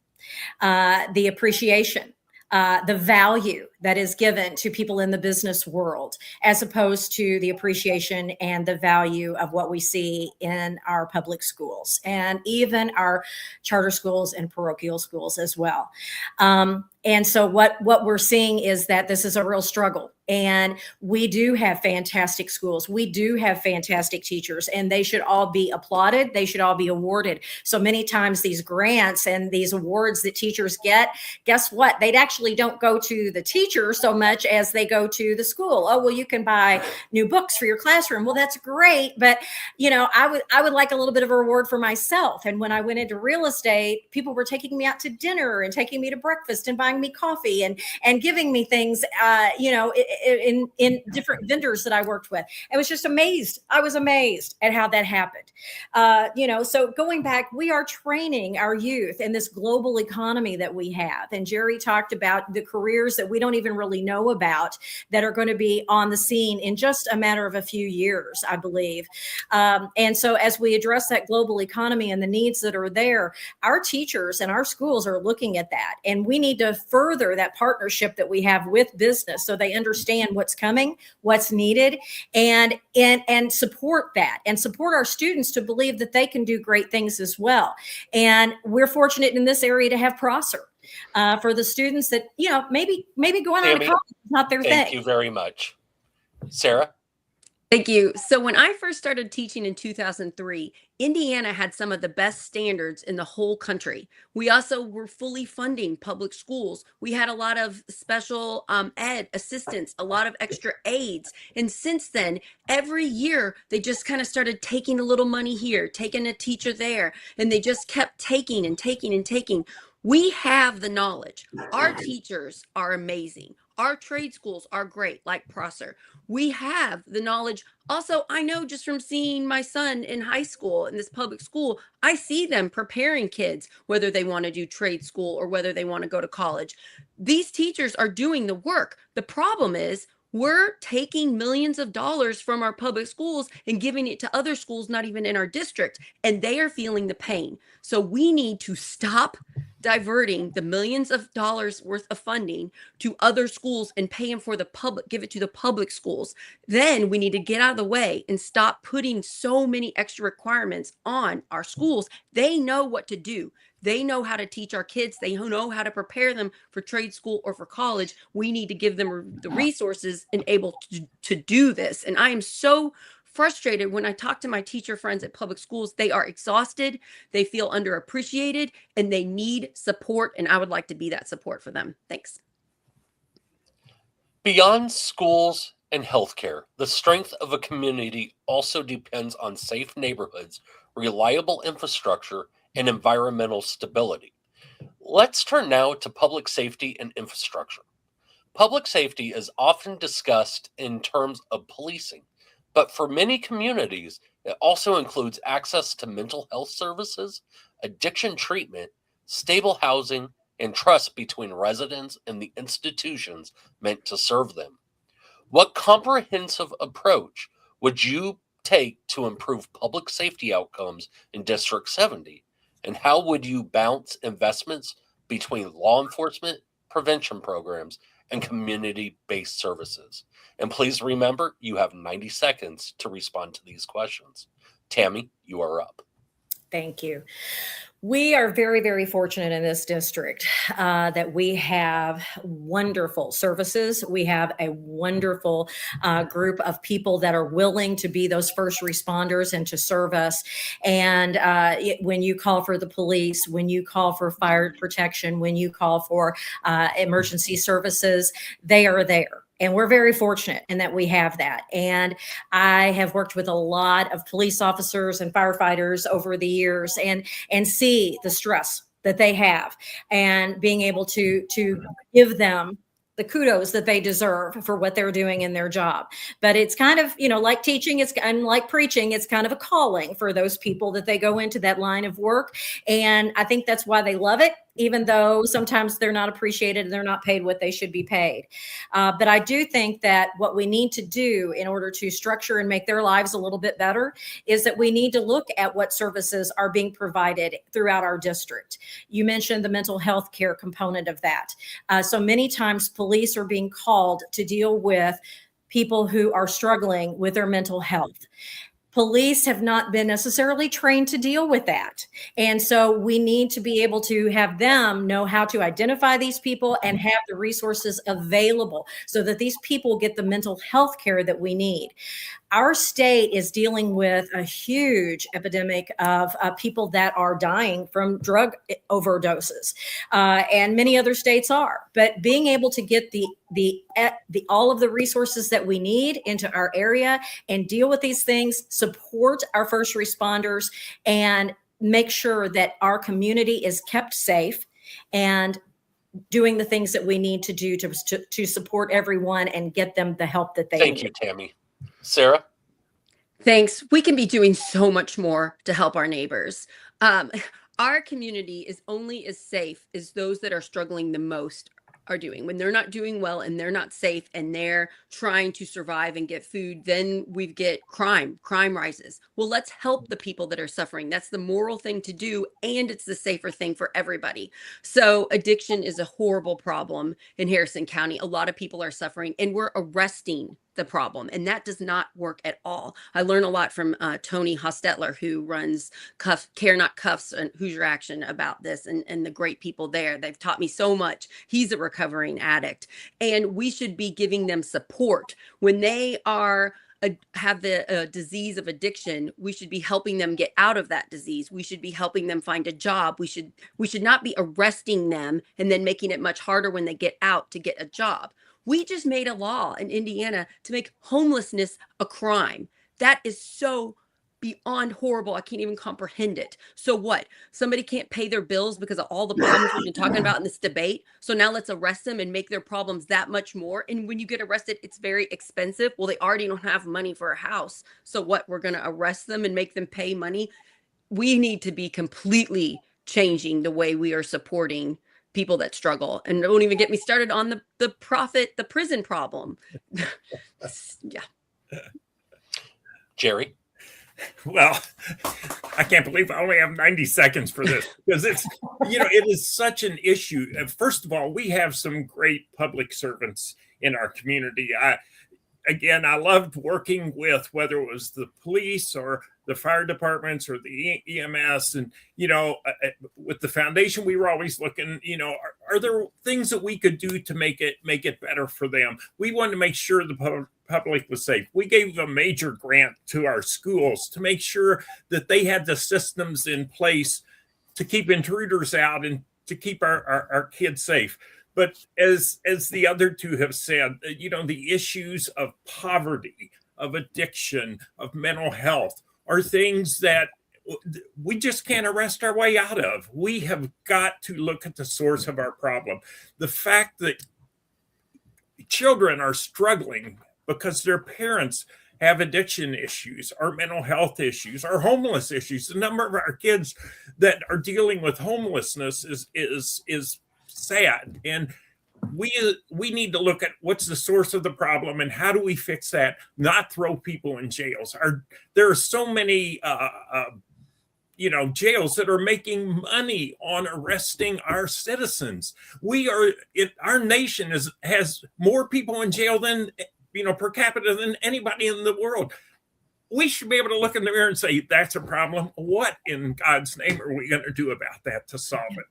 The appreciation, the value that is given to people in the business world, as opposed to the appreciation and the value of what we see in our public schools and even our charter schools and parochial schools as well. And so what we're seeing is that this is a real struggle. And we do have fantastic schools. We do have fantastic teachers, and they should all be applauded. They should all be awarded. So many times these grants and these awards that teachers get, guess what? They actually don't go to the teacher so much as they go to the school. Oh, well, you can buy new books for your classroom. Well, that's great. But, I would like a little bit of a reward for myself. And when I went into real estate, people were taking me out to dinner and taking me to breakfast and buying me coffee and giving me things, in different vendors that I worked with. I was just amazed. I was amazed at how that happened. So going back, we are training our youth in this global economy that we have. And Jerry talked about the careers that we don't even really know about that are going to be on the scene in just a matter of a few years, I believe. And so as we address that global economy and the needs that are there, our teachers and our schools are looking at that. And we need to further that partnership that we have with business so they understand what's coming, what's needed, and support that and support our students to believe that they can do great things as well. And we're fortunate in this area to have Prosser for the students that, maybe going on to college is not their thing. Thank you very much. Sarah? Thank you. So when I first started teaching in 2003, Indiana had some of the best standards in the whole country. We also were fully funding public schools. We had a lot of special ed assistants, a lot of extra aides. And since then, every year, they just kind of started taking a little money here, taking a teacher there, and they just kept taking and taking and taking. We have the knowledge. Our teachers are amazing. Our trade schools are great, like Prosser. We have the knowledge. Also, I know just from seeing my son in high school in this public school, I see them preparing kids, whether they want to do trade school or whether they want to go to college. These teachers are doing the work. The problem is we're taking millions of dollars from our public schools and giving it to other schools, not even in our district, and they are feeling the pain. So we need to stop diverting the millions of dollars worth of funding to other schools and pay them for the public, give it to the public schools. Then we need to get out of the way and stop putting so many extra requirements on our schools. They know what to do. They know how to teach our kids. They know how to prepare them for trade school or for college. We need to give them the resources and able to do this. And I am so frustrated when I talk to my teacher friends at public schools. They are exhausted, they feel underappreciated, and they need support. And I would like to be that support for them. Thanks. Beyond schools and healthcare, the strength of a community also depends on safe neighborhoods, reliable infrastructure, and environmental stability. Let's turn now to public safety and infrastructure. Public safety is often discussed in terms of policing, but for many communities, it also includes access to mental health services, addiction treatment, stable housing, and trust between residents and the institutions meant to serve them. What comprehensive approach would you take to improve public safety outcomes in District 70? And how would you balance investments between law enforcement, prevention programs, and community-based services? And please remember, you have 90 seconds to respond to these questions. Tammy, you are up. Thank you. We are very, very fortunate in this district that we have wonderful services. We have a wonderful group of people that are willing to be those first responders and to serve us. And when you call for the police, when you call for fire protection, when you call for emergency services, they are there. And we're very fortunate in that we have that. And I have worked with a lot of police officers and firefighters over the years and see the stress that they have and being able to give them the kudos that they deserve for what they're doing in their job. But it's kind of, like teaching, and like preaching, it's kind of a calling for those people that they go into that line of work. And I think that's why they love it, even though sometimes they're not appreciated and they're not paid what they should be paid. But I do think that what we need to do in order to structure and make their lives a little bit better is that we need to look at what services are being provided throughout our district. You mentioned the mental health care component of that. So many times police are being called to deal with people who are struggling with their mental health. Police have not been necessarily trained to deal with that. And so we need to be able to have them know how to identify these people and have the resources available so that these people get the mental health care that we need. Our state is dealing with a huge epidemic of people that are dying from drug overdoses, and many other states are. But being able to get the all of the resources that we need into our area and deal with these things, support our first responders, and make sure that our community is kept safe and doing the things that we need to do to support everyone and get them the help that they need. Thank you, Tammy. Sarah? Thanks. We can be doing so much more to help our neighbors. Our community is only as safe as those that are struggling the most are doing. When they're not doing well and they're not safe and they're trying to survive and get food, then we get crime rises. Well, let's help the people that are suffering. That's the moral thing to do, and it's the safer thing for everybody. So addiction is a horrible problem in Harrison County. A lot of people are suffering, and we're arresting the problem, and that does not work at all. I learn a lot from Tony Hostetler, who runs Care Not Cuffs and Hoosier Action, about this, and the great people there. They've taught me so much. He's a recovering addict, and we should be giving them support when they are have the disease of addiction, we should be helping them get out of that disease. We should be helping them find a job. We should not be arresting them and then making it much harder when they get out to get a job. We just made a law in Indiana to make homelessness a crime. That is so beyond horrible. I can't even comprehend it. So what? Somebody can't pay their bills because of all the problems we've been talking about in this debate. So now let's arrest them and make their problems that much more. And when you get arrested, it's very expensive. Well, they already don't have money for a house. So what? We're going to arrest them and make them pay money. We need to be completely changing the way we are supporting people that struggle. And don't even get me started on the prison problem. Yeah. Jerry? Well, I can't believe I only have 90 seconds for this, because it's, it is such an issue. First of all, we have some great public servants in our community. I loved working with, whether it was the police or the fire departments or the EMS. And, with the foundation, we were always looking, are there things that we could do to make it better for them? We wanted to make sure the public was safe. We gave a major grant to our schools to make sure that they had the systems in place to keep intruders out and to keep our kids safe. But as the other two have said, the issues of poverty, of addiction, of mental health are things that we just can't arrest our way out of. We have got to look at the source of our problem. The fact that children are struggling because their parents have addiction issues or mental health issues or homeless issues. The number of our kids that are dealing with homelessness is sad. And we need to look at what's the source of the problem and how do we fix that, not throw people in jails. There are so many jails that are making money on arresting our citizens. Our nation has more people in jail than per capita than anybody in the world. We should be able to look in the mirror and say, that's a problem. What in God's name are we going to do about that to solve it?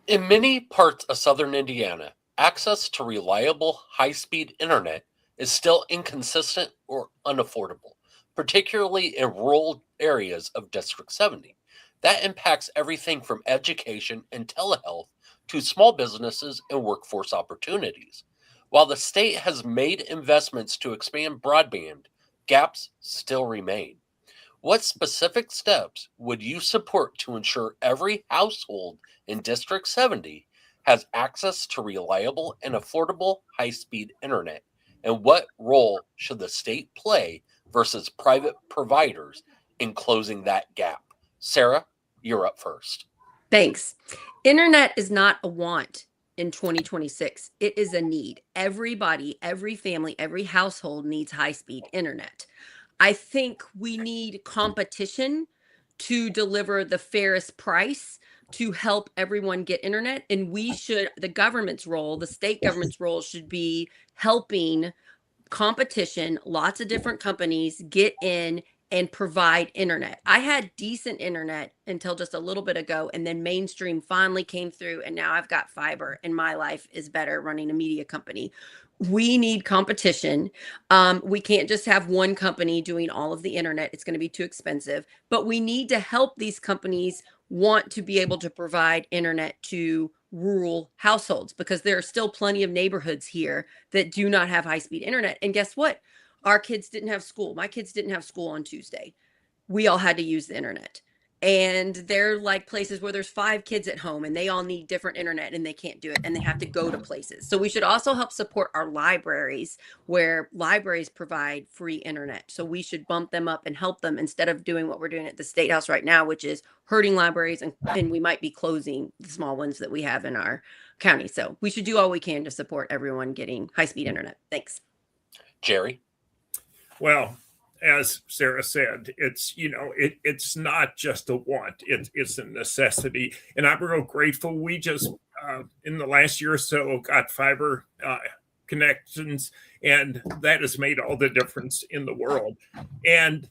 In many parts of southern Indiana, access to reliable, high-speed internet is still inconsistent or unaffordable, particularly in rural areas of District 70. That impacts everything from education and telehealth to small businesses and workforce opportunities. While the state has made investments to expand broadband, gaps still remain. What specific steps would you support to ensure every household in District 70 has access to reliable and affordable high-speed internet? And what role should the state play versus private providers in closing that gap? Sarah, you're up first. Thanks. Internet is not a want in 2026. It is a need. Everybody, every family, every household needs high-speed internet. I think we need competition to deliver the fairest price to help everyone get internet. And the government's role, the state government's role should be helping competition, lots of different companies get in and provide internet. I had decent internet until just a little bit ago, and then mainstream finally came through, and now I've got fiber, and my life is better running a media company. We need competition. We can't just have one company doing all of the internet. It's going to be too expensive, but we need to help these companies want to be able to provide internet to rural households, because there are still plenty of neighborhoods here that do not have high-speed internet. And guess what? Our kids didn't have school. My kids didn't have school on Tuesday. We all had to use the internet. And they're like places where there's 5 kids at home and they all need different internet and they can't do it and they have to go to places. So we should also help support our libraries, where libraries provide free internet. So we should bump them up and help them instead of doing what we're doing at the State House right now, which is hurting libraries, and we might be closing the small ones that we have in our county. So we should do all we can to support everyone getting high-speed internet. Thanks. Jerry? Well, as Sarah said, it's not just a want, it's a necessity. And I'm real grateful. We just, in the last year or so, got fiber connections, and that has made all the difference in the world. And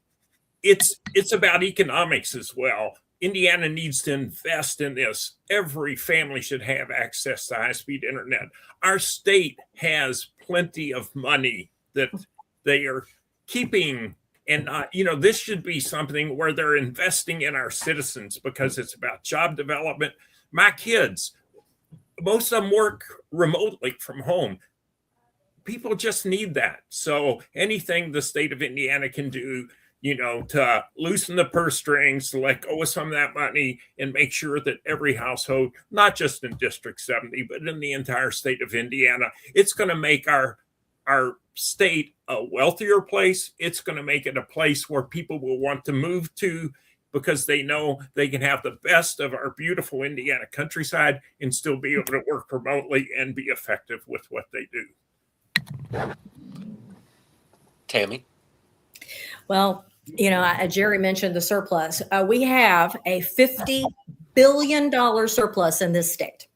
it's about economics as well. Indiana needs to invest in this. Every family should have access to high-speed internet. Our state has plenty of money that they are keeping. And, this should be something where they're investing in our citizens because it's about job development. My kids, most of them work remotely from home. People just need that. So anything the state of Indiana can do, to loosen the purse strings, to let go of some of that money and make sure that every household, not just in District 70, but in the entire state of Indiana, it's going to make our state a wealthier place. It's going to make it a place where people will want to move to because they know they can have the best of our beautiful Indiana countryside and still be able to work remotely and be effective with what they do. Tammy? Well, Jerry mentioned the surplus. We have a $50 billion surplus in this state.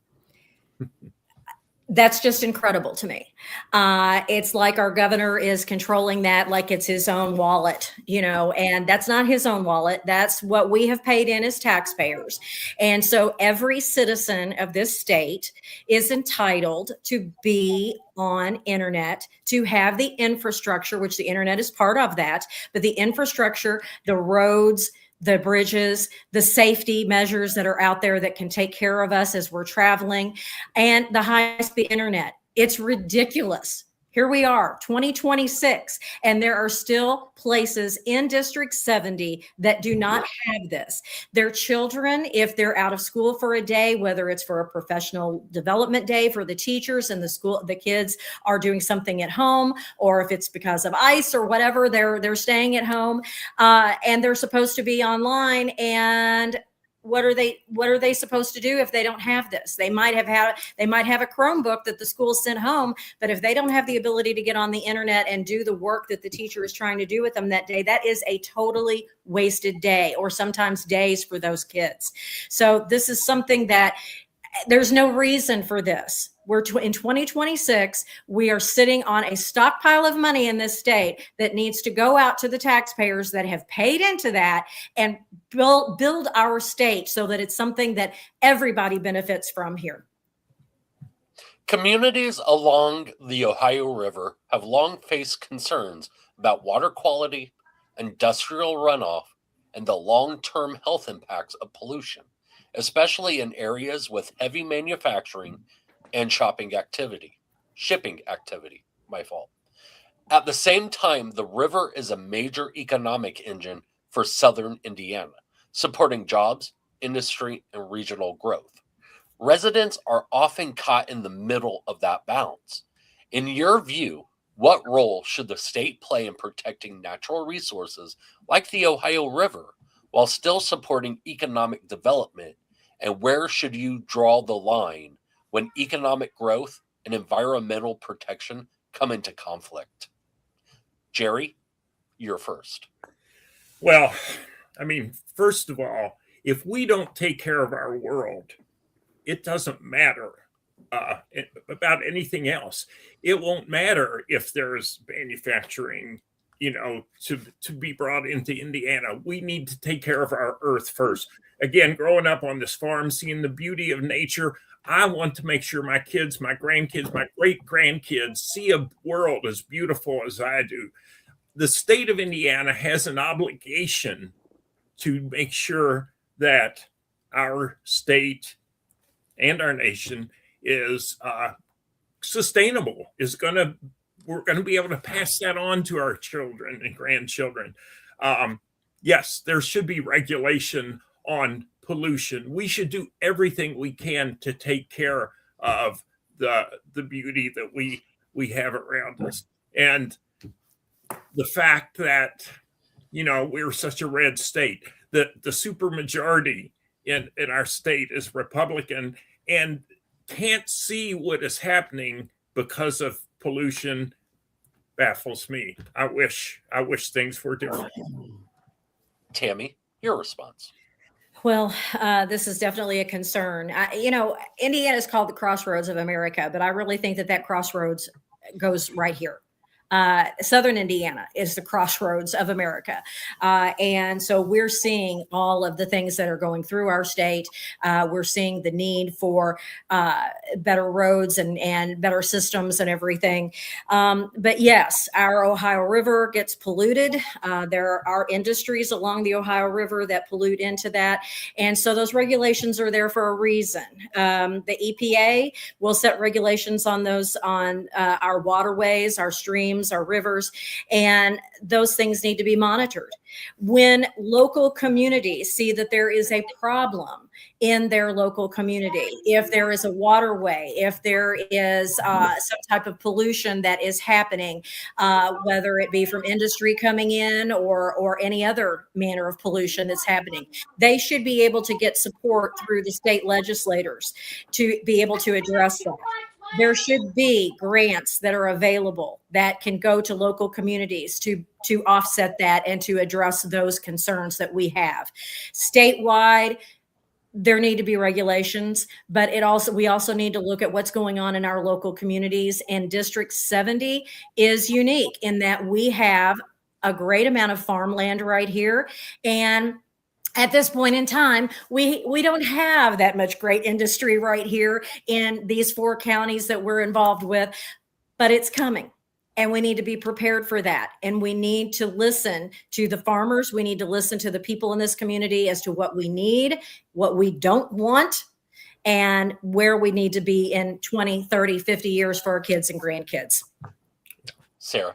That's just incredible to me. It's like our governor is controlling that like it's his own wallet, and that's not his own wallet. That's what we have paid in as taxpayers. And so every citizen of this state is entitled to be on internet, to have the infrastructure, which the internet is part of that, but the infrastructure, the roads, the bridges, the safety measures that are out there that can take care of us as we're traveling, and the high-speed internet. It's ridiculous. Here we are, 2026, and there are still places in District 70 that do not have this. Their children, if they're out of school for a day, whether it's for a professional development day for the teachers and the kids are doing something at home, or if it's because of ice or whatever, they're staying at home, and they're supposed to be online. And what are they supposed to do if they don't have this? They might have a Chromebook that the school sent home, but if they don't have the ability to get on the internet and do the work that the teacher is trying to do with them that day, that is a totally wasted day, or sometimes days for those kids. So this is something that there's no reason for this. In 2026, we are sitting on a stockpile of money in this state that needs to go out to the taxpayers that have paid into that and build our state so that it's something that everybody benefits from here. Communities along the Ohio River have long faced concerns about water quality, industrial runoff, and the long-term health impacts of pollution, especially in areas with heavy manufacturing and shipping activity, my fault. At the same time, the river is a major economic engine for southern Indiana, supporting jobs, industry, and regional growth. Residents are often caught in the middle of that balance. In your view, what role should the state play in protecting natural resources like the Ohio River while still supporting economic development, and where should you draw the line when economic growth and environmental protection come into conflict? Jerry, you're first. Well, first of all, if we don't take care of our world, it doesn't matter about anything else. It won't matter if there's manufacturing, to be brought into Indiana. We need to take care of our earth first. Again, growing up on this farm, seeing the beauty of nature, I want to make sure my kids, my grandkids, my great-grandkids see a world as beautiful as I do. The state of Indiana has an obligation to make sure that our state and our nation is sustainable, we're going to be able to pass that on to our children and grandchildren. Yes, there should be regulation on pollution. We should do everything we can to take care of the beauty that we have around us. And the fact that, we're such a red state, that the supermajority in our state is Republican and can't see what is happening because of pollution baffles me. I wish things were different. Tammy, your response. Well, this is definitely a concern. Indiana is called the crossroads of America, but I really think that crossroads goes right here. Southern Indiana is the crossroads of America. And so we're seeing all of the things that are going through our state. We're seeing the need for better roads and better systems and everything. But yes, our Ohio River gets polluted. There are industries along the Ohio River that pollute into that. And so those regulations are there for a reason. The EPA will set regulations on those, on our waterways, our streams, our rivers, and those things need to be monitored. When local communities see that there is a problem in their local community, if there is a waterway, if there is some type of pollution that is happening, whether it be from industry coming in or any other manner of pollution that's happening, they should be able to get support through the state legislators to be able to address that. There should be grants that are available that can go to local communities to offset that and to address those concerns that we have. Statewide, there need to be regulations, but we also need to look at what's going on in our local communities. And District 70 is unique in that we have a great amount of farmland right here. And at this point in time, we don't have that much great industry right here in these 4 counties that we're involved with, but it's coming. And we need to be prepared for that. And we need to listen to the farmers. We need to listen to the people in this community as to what we need, what we don't want, and where we need to be in 20, 30, 50 years for our kids and grandkids. Sarah.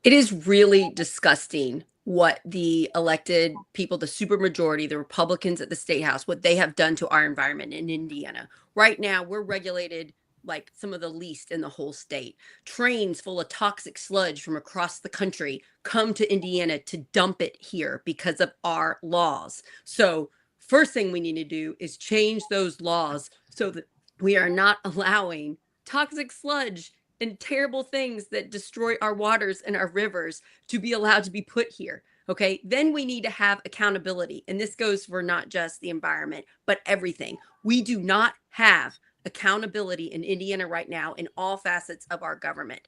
It is really disgusting what the elected people, the supermajority, the Republicans at the State House, what they have done to our environment in Indiana. Right now, we're regulated like some of the least in the whole state. Trains full of toxic sludge from across the country come to Indiana to dump it here because of our laws. So first thing we need to do is change those laws so that we are not allowing toxic sludge and terrible things that destroy our waters and our rivers to be allowed to be put here. Okay, then we need to have accountability. And this goes for not just the environment, but everything. We do not have accountability in Indiana right now in all facets of our government.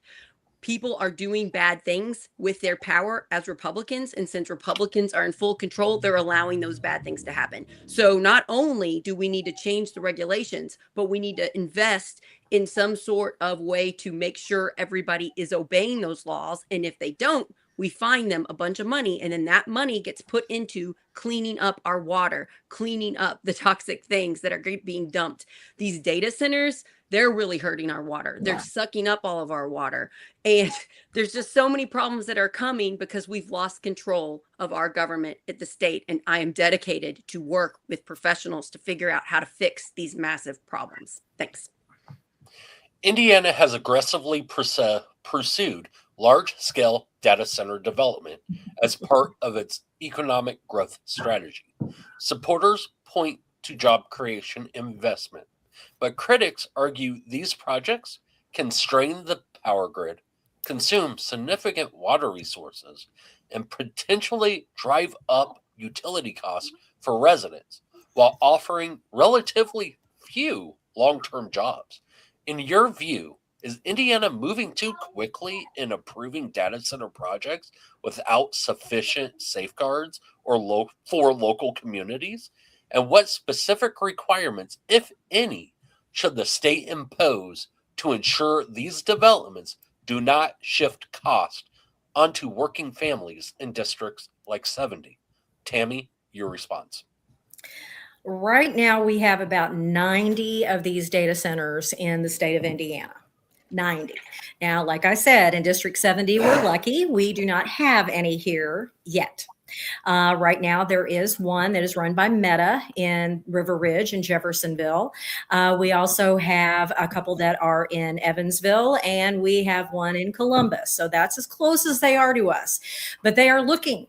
People are doing bad things with their power as Republicans. And since Republicans are in full control, they're allowing those bad things to happen. So not only do we need to change the regulations, but we need to invest in some sort of way to make sure everybody is obeying those laws. And if they don't, we fine them a bunch of money. And then that money gets put into cleaning up our water, cleaning up the toxic things that are being dumped. These data centers, they're really hurting our water. They're sucking up all of our water. And there's just so many problems that are coming because we've lost control of our government at the state. And I am dedicated to work with professionals to figure out how to fix these massive problems. Thanks. Indiana has aggressively pursued large-scale data center development as part of its economic growth strategy. Supporters point to job creation investment, but critics argue these projects can strain the power grid, consume significant water resources, and potentially drive up utility costs for residents while offering relatively few long-term jobs. In your view, is Indiana moving too quickly in approving data center projects without sufficient safeguards or for local communities? And what specific requirements, if any, should the state impose to ensure these developments do not shift cost onto working families in districts like 70? Tammy, your response. Right now, we have about 90 of these data centers in the state of Indiana. 90. Now, like I said, in District 70, we're lucky. We do not have any here yet. Right now, there is one that is run by Meta in River Ridge and Jeffersonville. We also have a couple that are in Evansville, and we have one in Columbus. So that's as close as they are to us. But they are looking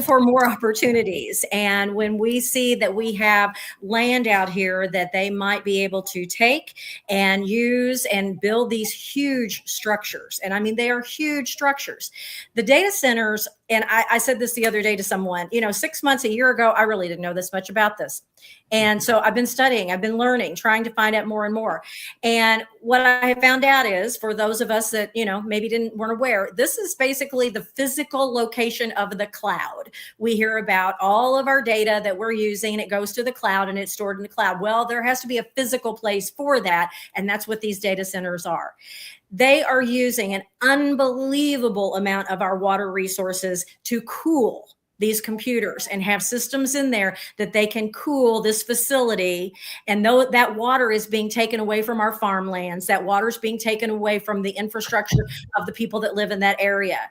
for more opportunities. And when we see that we have land out here that they might be able to take and use and build these huge structures, and I mean, they are huge structures. The data centers, and I said this the other day to someone, 6 months, a year ago, I really didn't know this much about this. And so I've been studying, I've been learning, trying to find out more and more. And what I have found out is, for those of us that, maybe weren't aware, this is basically the physical location of the cloud. We hear about all of our data that we're using, it goes to the cloud and it's stored in the cloud. Well, there has to be a physical place for that. And that's what these data centers are. They are using an unbelievable amount of our water resources to cool these computers and have systems in there that they can cool this facility. And though that water is being taken away from our farmlands, that water is being taken away from the infrastructure of the people that live in that area.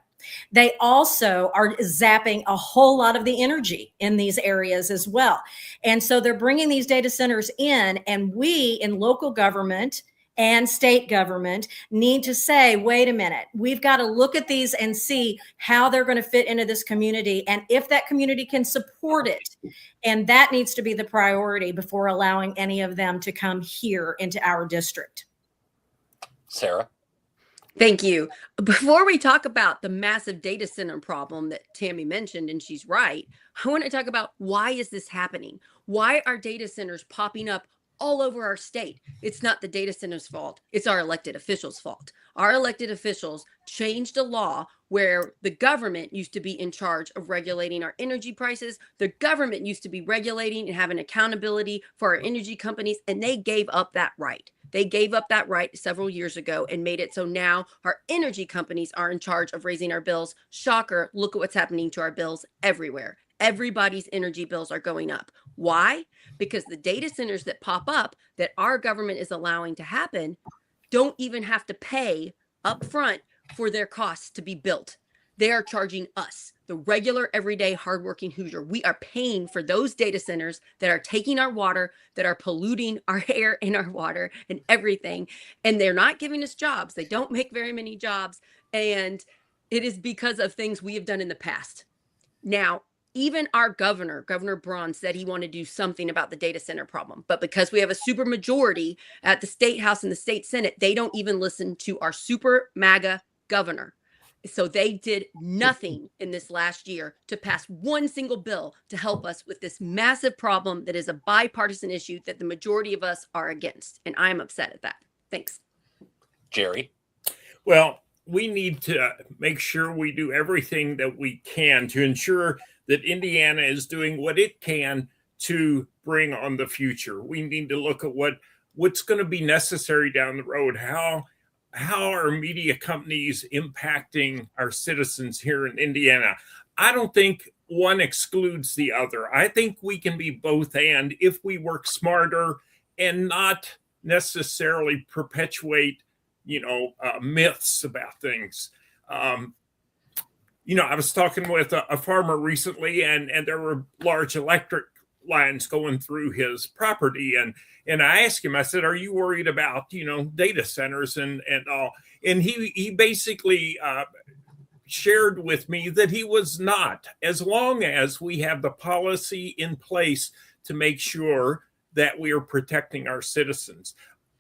They also are zapping a whole lot of the energy in these areas as well. And so they're bringing these data centers in, and we in local government and state government need to say, wait a minute, we've got to look at these and see how they're going to fit into this community and if that community can support it. And that needs to be the priority before allowing any of them to come here into our district. Sarah? Thank you. Before we talk about the massive data center problem that Tammy mentioned, and she's right, I want to talk about, why is this happening? Why are data centers popping up all over our state? It's not the data center's fault. It's our elected officials' fault. Our elected officials changed a law where the government used to be in charge of regulating our energy prices. The government used to be regulating and having accountability for our energy companies, and they gave up that right. They gave up that right several years ago and made it so now our energy companies are in charge of raising our bills. Shocker, look at what's happening to our bills everywhere. Everybody's energy bills are going up. Why? Because the data centers that pop up that our government is allowing to happen don't even have to pay up front for their costs to be built. They are charging us, the regular, everyday, hardworking Hoosier. We are paying for those data centers that are taking our water, that are polluting our air and our water and everything. And they're not giving us jobs. They don't make very many jobs. And it is because of things we have done in the past. Now, even our governor Braun, said he wanted to do something about the data center problem. But because we have a supermajority at the state house and the state senate, they don't even listen to our super MAGA governor. So they did nothing in this last year to pass one single bill to help us with this massive problem that is a bipartisan issue that the majority of us are against. And I'm upset at that. Thanks. Jerry? Well, we need to make sure we do everything that we can to ensure that Indiana is doing what it can to bring on the future. We need to look at what's going to be necessary down the road. How are media companies impacting our citizens here in Indiana? I don't think one excludes the other. I think we can be both and if we work smarter and not necessarily perpetuate myths about things. I was talking with a farmer recently, and there were large electric lines going through his property. And I asked him, I said, are you worried about, data centers and all? And he basically shared with me that he was not, as long as we have the policy in place to make sure that we are protecting our citizens.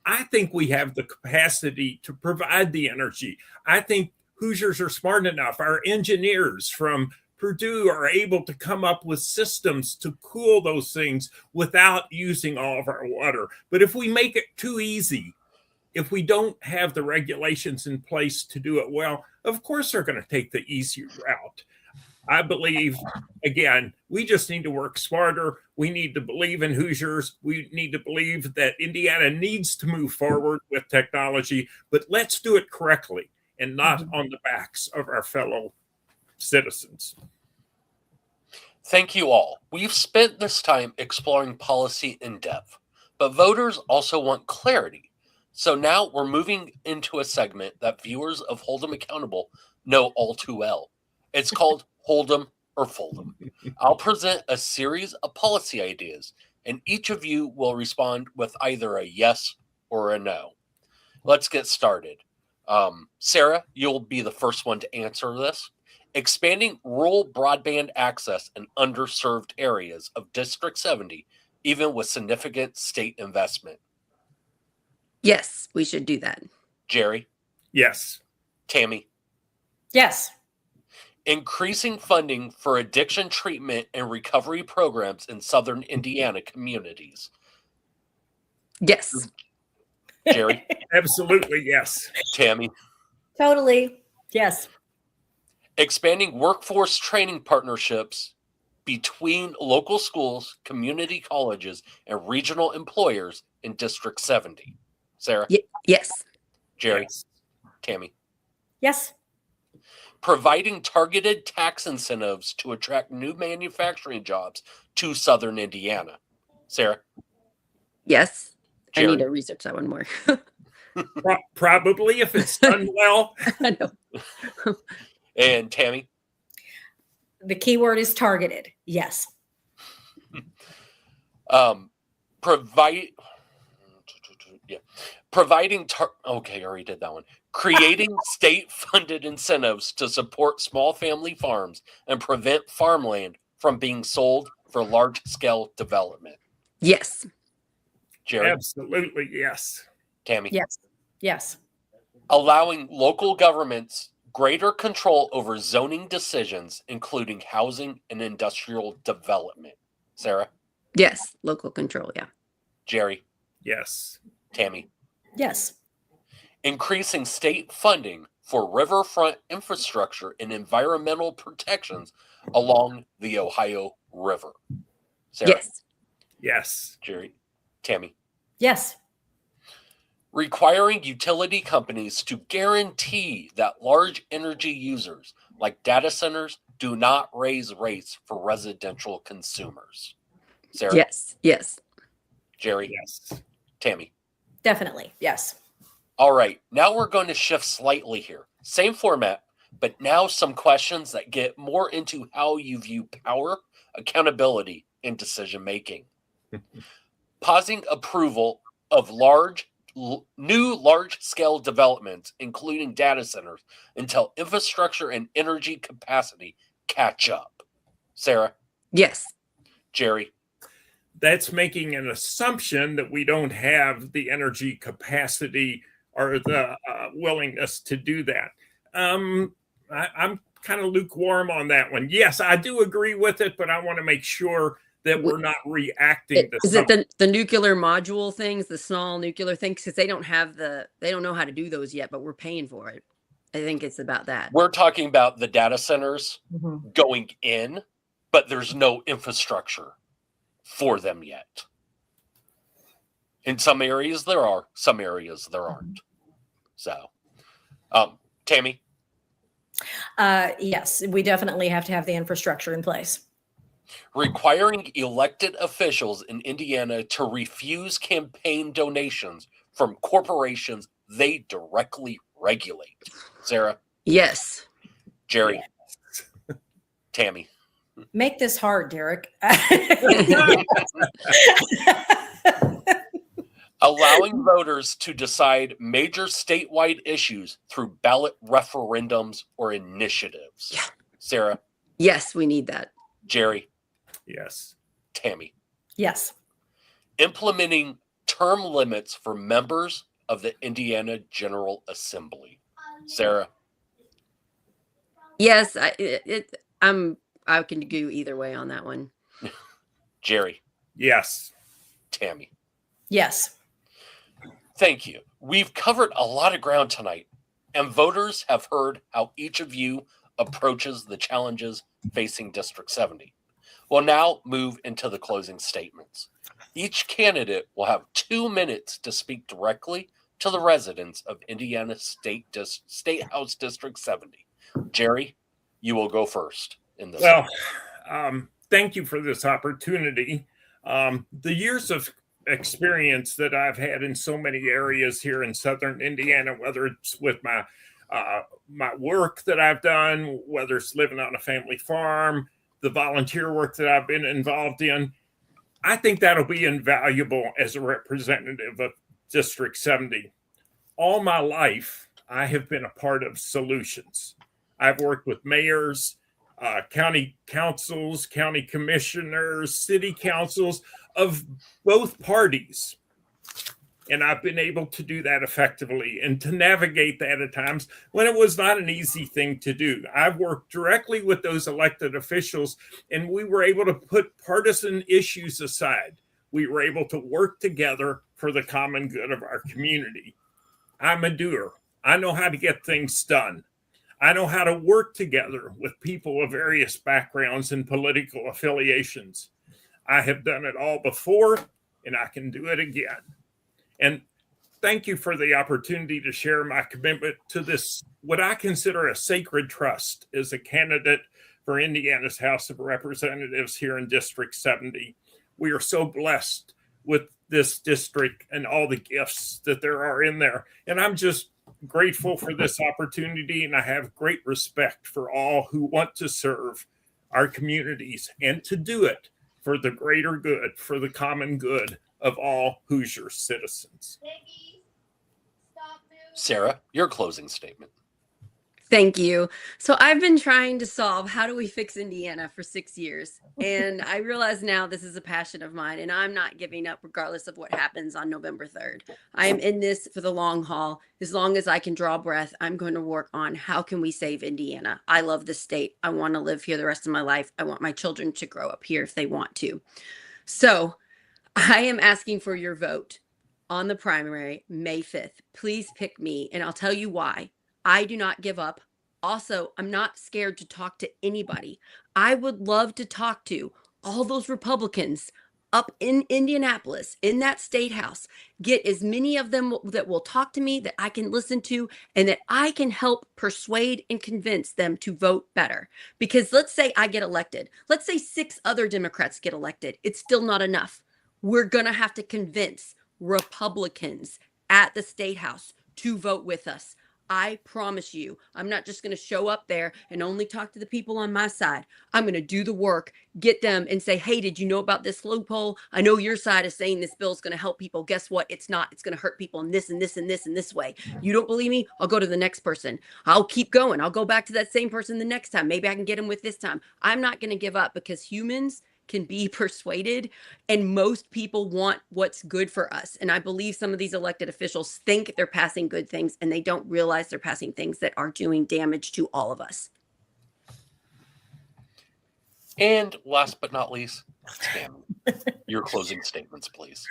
I think we have the capacity to provide the energy. I think Hoosiers are smart enough. Our engineers from Purdue are able to come up with systems to cool those things without using all of our water. But if we make it too easy, if we don't have the regulations in place to do it well, of course they're going to take the easier route. I believe, again, we just need to work smarter. We need to believe in Hoosiers. We need to believe that Indiana needs to move forward with technology, but let's do it correctly and not on the backs of our fellow citizens. Thank you all. We've spent this time exploring policy in depth, but voters also want clarity. So now we're moving into a segment that viewers of Hold'em Accountable know all too well. It's called Hold'em or Fold'em. I'll present a series of policy ideas, and each of you will respond with either a yes or a no. Let's get started. Sarah, you'll be the first one to answer this. Expanding rural broadband access in underserved areas of District 70, even with significant state investment. Yes, we should do that. Jerry? Yes. Tammy? Yes. increasing funding for addiction treatment and recovery programs in Southern Indiana communities. Yes. Jerry, Absolutely, yes. Tammy, Totally. Yes. expanding workforce training partnerships between local schools, community colleges, and regional employers in District 70. Sarah, Yes. Jerry, Yes. Tammy. Yes. Providing targeted tax incentives to attract new manufacturing jobs to Southern Indiana. Sarah, Yes. I Jerry. need to research that one more. Probably, if it's done well. I know. And Tammy. The key word is targeted. Yes. Providing okay, I already did that one. Creating state-funded incentives to support small family farms and prevent farmland from being sold for large-scale development. Yes. Jerry, Absolutely, yes. Tammy. Yes. Yes. Allowing local governments greater control over zoning decisions, including housing and industrial development. Sarah, Yes. Local control. Yeah. Jerry, Yes. Tammy. Yes. Increasing state funding for riverfront infrastructure and environmental protections along the Ohio River. Sarah, Yes. Yes. Jerry, Tammy. Yes. Requiring utility companies to guarantee that large energy users like data centers do not raise rates for residential consumers. Sarah, Yes. Yes. Jerry, Yes. Tammy. Definitely. Yes. All right, now we're going to shift slightly here. Same format, but now some questions that get more into how you view power, accountability, and decision making. Pausing approval of new large-scale developments, including data centers, until infrastructure and energy capacity catch up. Sarah, Yes. Jerry, That's making an assumption that we don't have the energy capacity or the willingness to do that. I'm kind of lukewarm on that one. Yes, I do agree with it, but I want to make sure that we're not reacting to Is something. it the nuclear module things, the small nuclear things? Because they don't know how to do those yet, but we're paying for it. I think it's about that. we're talking about the data centers Mhm. going in, but there's no infrastructure for them yet. In some areas there are, some areas there aren't. So, Tammy, Yes, we definitely have to have the infrastructure in place. requiring elected officials in Indiana to refuse campaign donations from corporations they directly regulate. Sarah, Yes. Jerry, Tammy. Make this hard, Derek. Allowing voters to decide major statewide issues through ballot referendums or initiatives. Yeah. Sarah, Yes, we need that. Jerry, Yes. Tammy. Yes. Implementing term limits for members of the Indiana General Assembly. Sarah, Yes, I can go either way on that one. Jerry, Yes. Tammy. Yes. Thank you. We've covered a lot of ground tonight, and voters have heard how each of you approaches the challenges facing District 70. We'll now move into the closing statements. Each candidate will have 2 minutes to speak directly to the residents of Indiana State House District 70. Jerry, you will go first in this. Well, thank you for this opportunity. The years of experience that I've had in so many areas here in Southern Indiana, whether it's with my work that I've done, whether it's living on a family farm, the volunteer work that I've been involved in, I think that'll be invaluable as a representative of District 70. All my life, I have been a part of solutions. I've worked with mayors, county councils, county commissioners, city councils of both parties. And I've been able to do that effectively and to navigate that at times when it was not an easy thing to do. I've worked directly with those elected officials, and we were able to put partisan issues aside. We were able to work together for the common good of our community. I'm a doer. I know how to get things done. I know how to work together with people of various backgrounds and political affiliations. I have done it all before, and I can do it again. And thank you for the opportunity to share my commitment to this, what I consider a sacred trust as a candidate for Indiana's House of Representatives here in District 70. We are so blessed with this district and all the gifts that there are in there. And I'm just grateful for this opportunity, and I have great respect for all who want to serve our communities and to do it for the greater good, for the common good of all Hoosier citizens. Sarah, your closing statement. Thank you. So I've been trying to solve how do we fix Indiana for 6 years. And I realize now this is a passion of mine, and I'm not giving up regardless of what happens on November 3rd. I am in this for the long haul. As long as I can draw breath, I'm going to work on how can we save Indiana. I love this state. I want to live here the rest of my life. I want my children to grow up here if they want to. So I am asking for your vote on the primary, May 5th. Please pick me, and I'll tell you why. I do not give up. Also, I'm not scared to talk to anybody. I would love to talk to all those Republicans up in Indianapolis, in that state house. Get as many of them that will talk to me, that I can listen to, and that I can help persuade and convince them to vote better. Because let's say I get elected. Let's say 6 other Democrats get elected. It's still not enough. We're going to have to convince Republicans at the state house to vote with us. I promise you, I'm not just going to show up there and only talk to the people on my side. I'm going to do the work, get them and say, hey, did you know about this loophole? I know your side is saying this bill is going to help people. Guess what? It's not. It's going to hurt people in this and this and this and this way. You don't believe me? I'll go to the next person. I'll keep going. I'll go back to that same person the next time. Maybe I can get them with this time. I'm not going to give up because humans can be persuaded, and most people want what's good for us. And I believe some of these elected officials think they're passing good things, and they don't realize they're passing things that are doing damage to all of us. And last but not least, Tammy, your closing statements, please.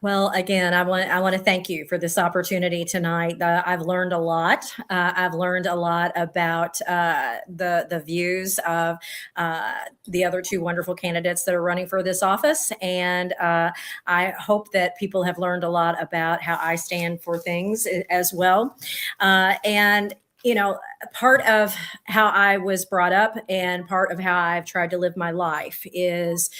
Well, again, I want to thank you for this opportunity tonight. I've learned a lot. I've learned a lot about the views of the other 2 wonderful candidates that are running for this office, and I hope that people have learned a lot about how I stand for things as well. And you know, part of how I was brought up and part of how I've tried to live my life is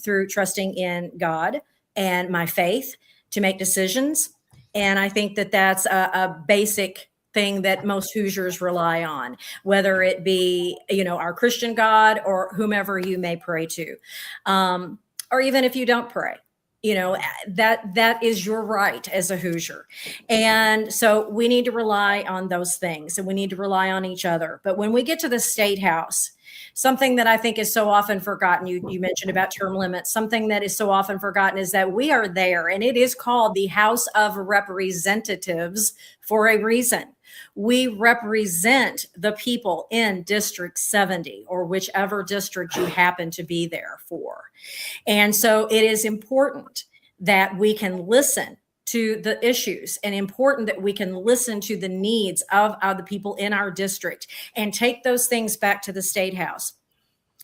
through trusting in God and my faith to make decisions. And I think that that's a basic thing that most Hoosiers rely on, whether it be, you know, our Christian God or whomever you may pray to, or even if you don't pray. You know, that is your right as a Hoosier. And so we need to rely on those things, and we need to rely on each other. But when we get to the state house, something that I think is so often forgotten, you mentioned about term limits, something that is so often forgotten is that we are there, and it is called the House of Representatives for a reason. We represent the people in District 70 or whichever district you happen to be there for. And so it is important that we can listen to the issues, and important that we can listen to the needs of the people in our district and take those things back to the state house.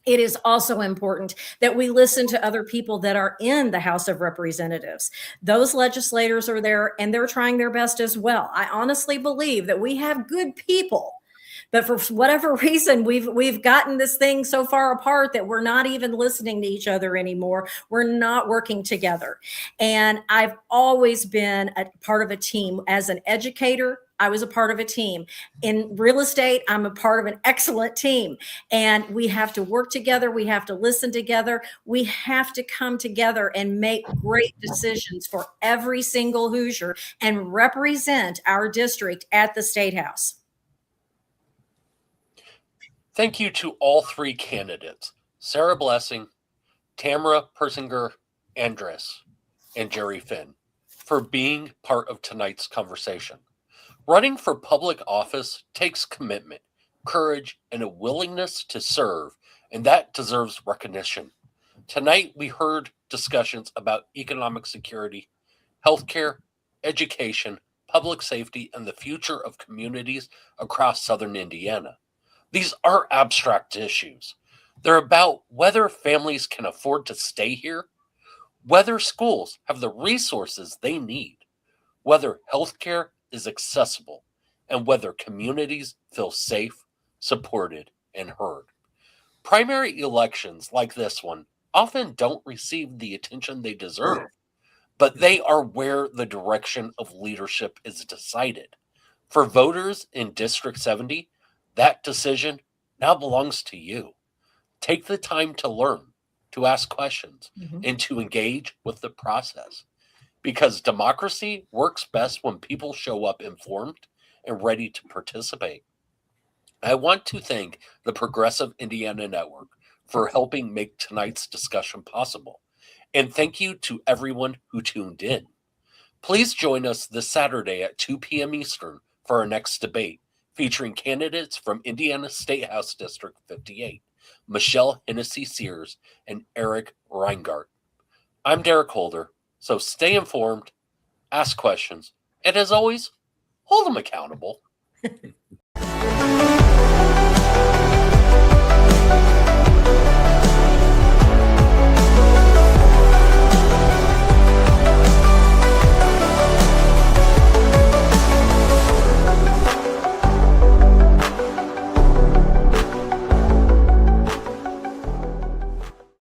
It is also important that we listen to other people that are in the House of Representatives. Those legislators are there, and they're trying their best as well. I honestly believe that we have good people, but for whatever reason, we've gotten this thing so far apart that we're not even listening to each other anymore. We're not working together. And I've always been a part of a team. As an educator, I was a part of a team. In real estate, I'm a part of an excellent team. And we have to work together. We have to listen together. We have to come together and make great decisions for every single Hoosier and represent our district at the State House. Thank you to all 3 candidates, Sarah Blessing, Tamyra Persinger-Andres, and Jerry Finn. for being part of tonight's conversation. Running for public office takes commitment, courage, and a willingness to serve, and that deserves recognition. Tonight, we heard discussions about economic security, healthcare, education, public safety, and the future of communities across southern Indiana. These aren't abstract issues. They're about whether families can afford to stay here, whether schools have the resources they need, whether healthcare is accessible, and whether communities feel safe, supported, and heard. Primary elections like this one often don't receive the attention they deserve, but they are where the direction of leadership is decided. For voters in District 70, that decision now belongs to you. Take the time to learn, to ask questions, and to engage with the process. Because democracy works best when people show up informed and ready to participate. I want to thank the Progressive Indiana Network for helping make tonight's discussion possible. And thank you to everyone who tuned in. Please join us this Saturday at 2 p.m. Eastern for our next debate, featuring candidates from Indiana State House District 58, Michelle Hennessy Sears and Eric Reingart. I'm Derek Holder, so stay informed, ask questions, and as always, hold them accountable.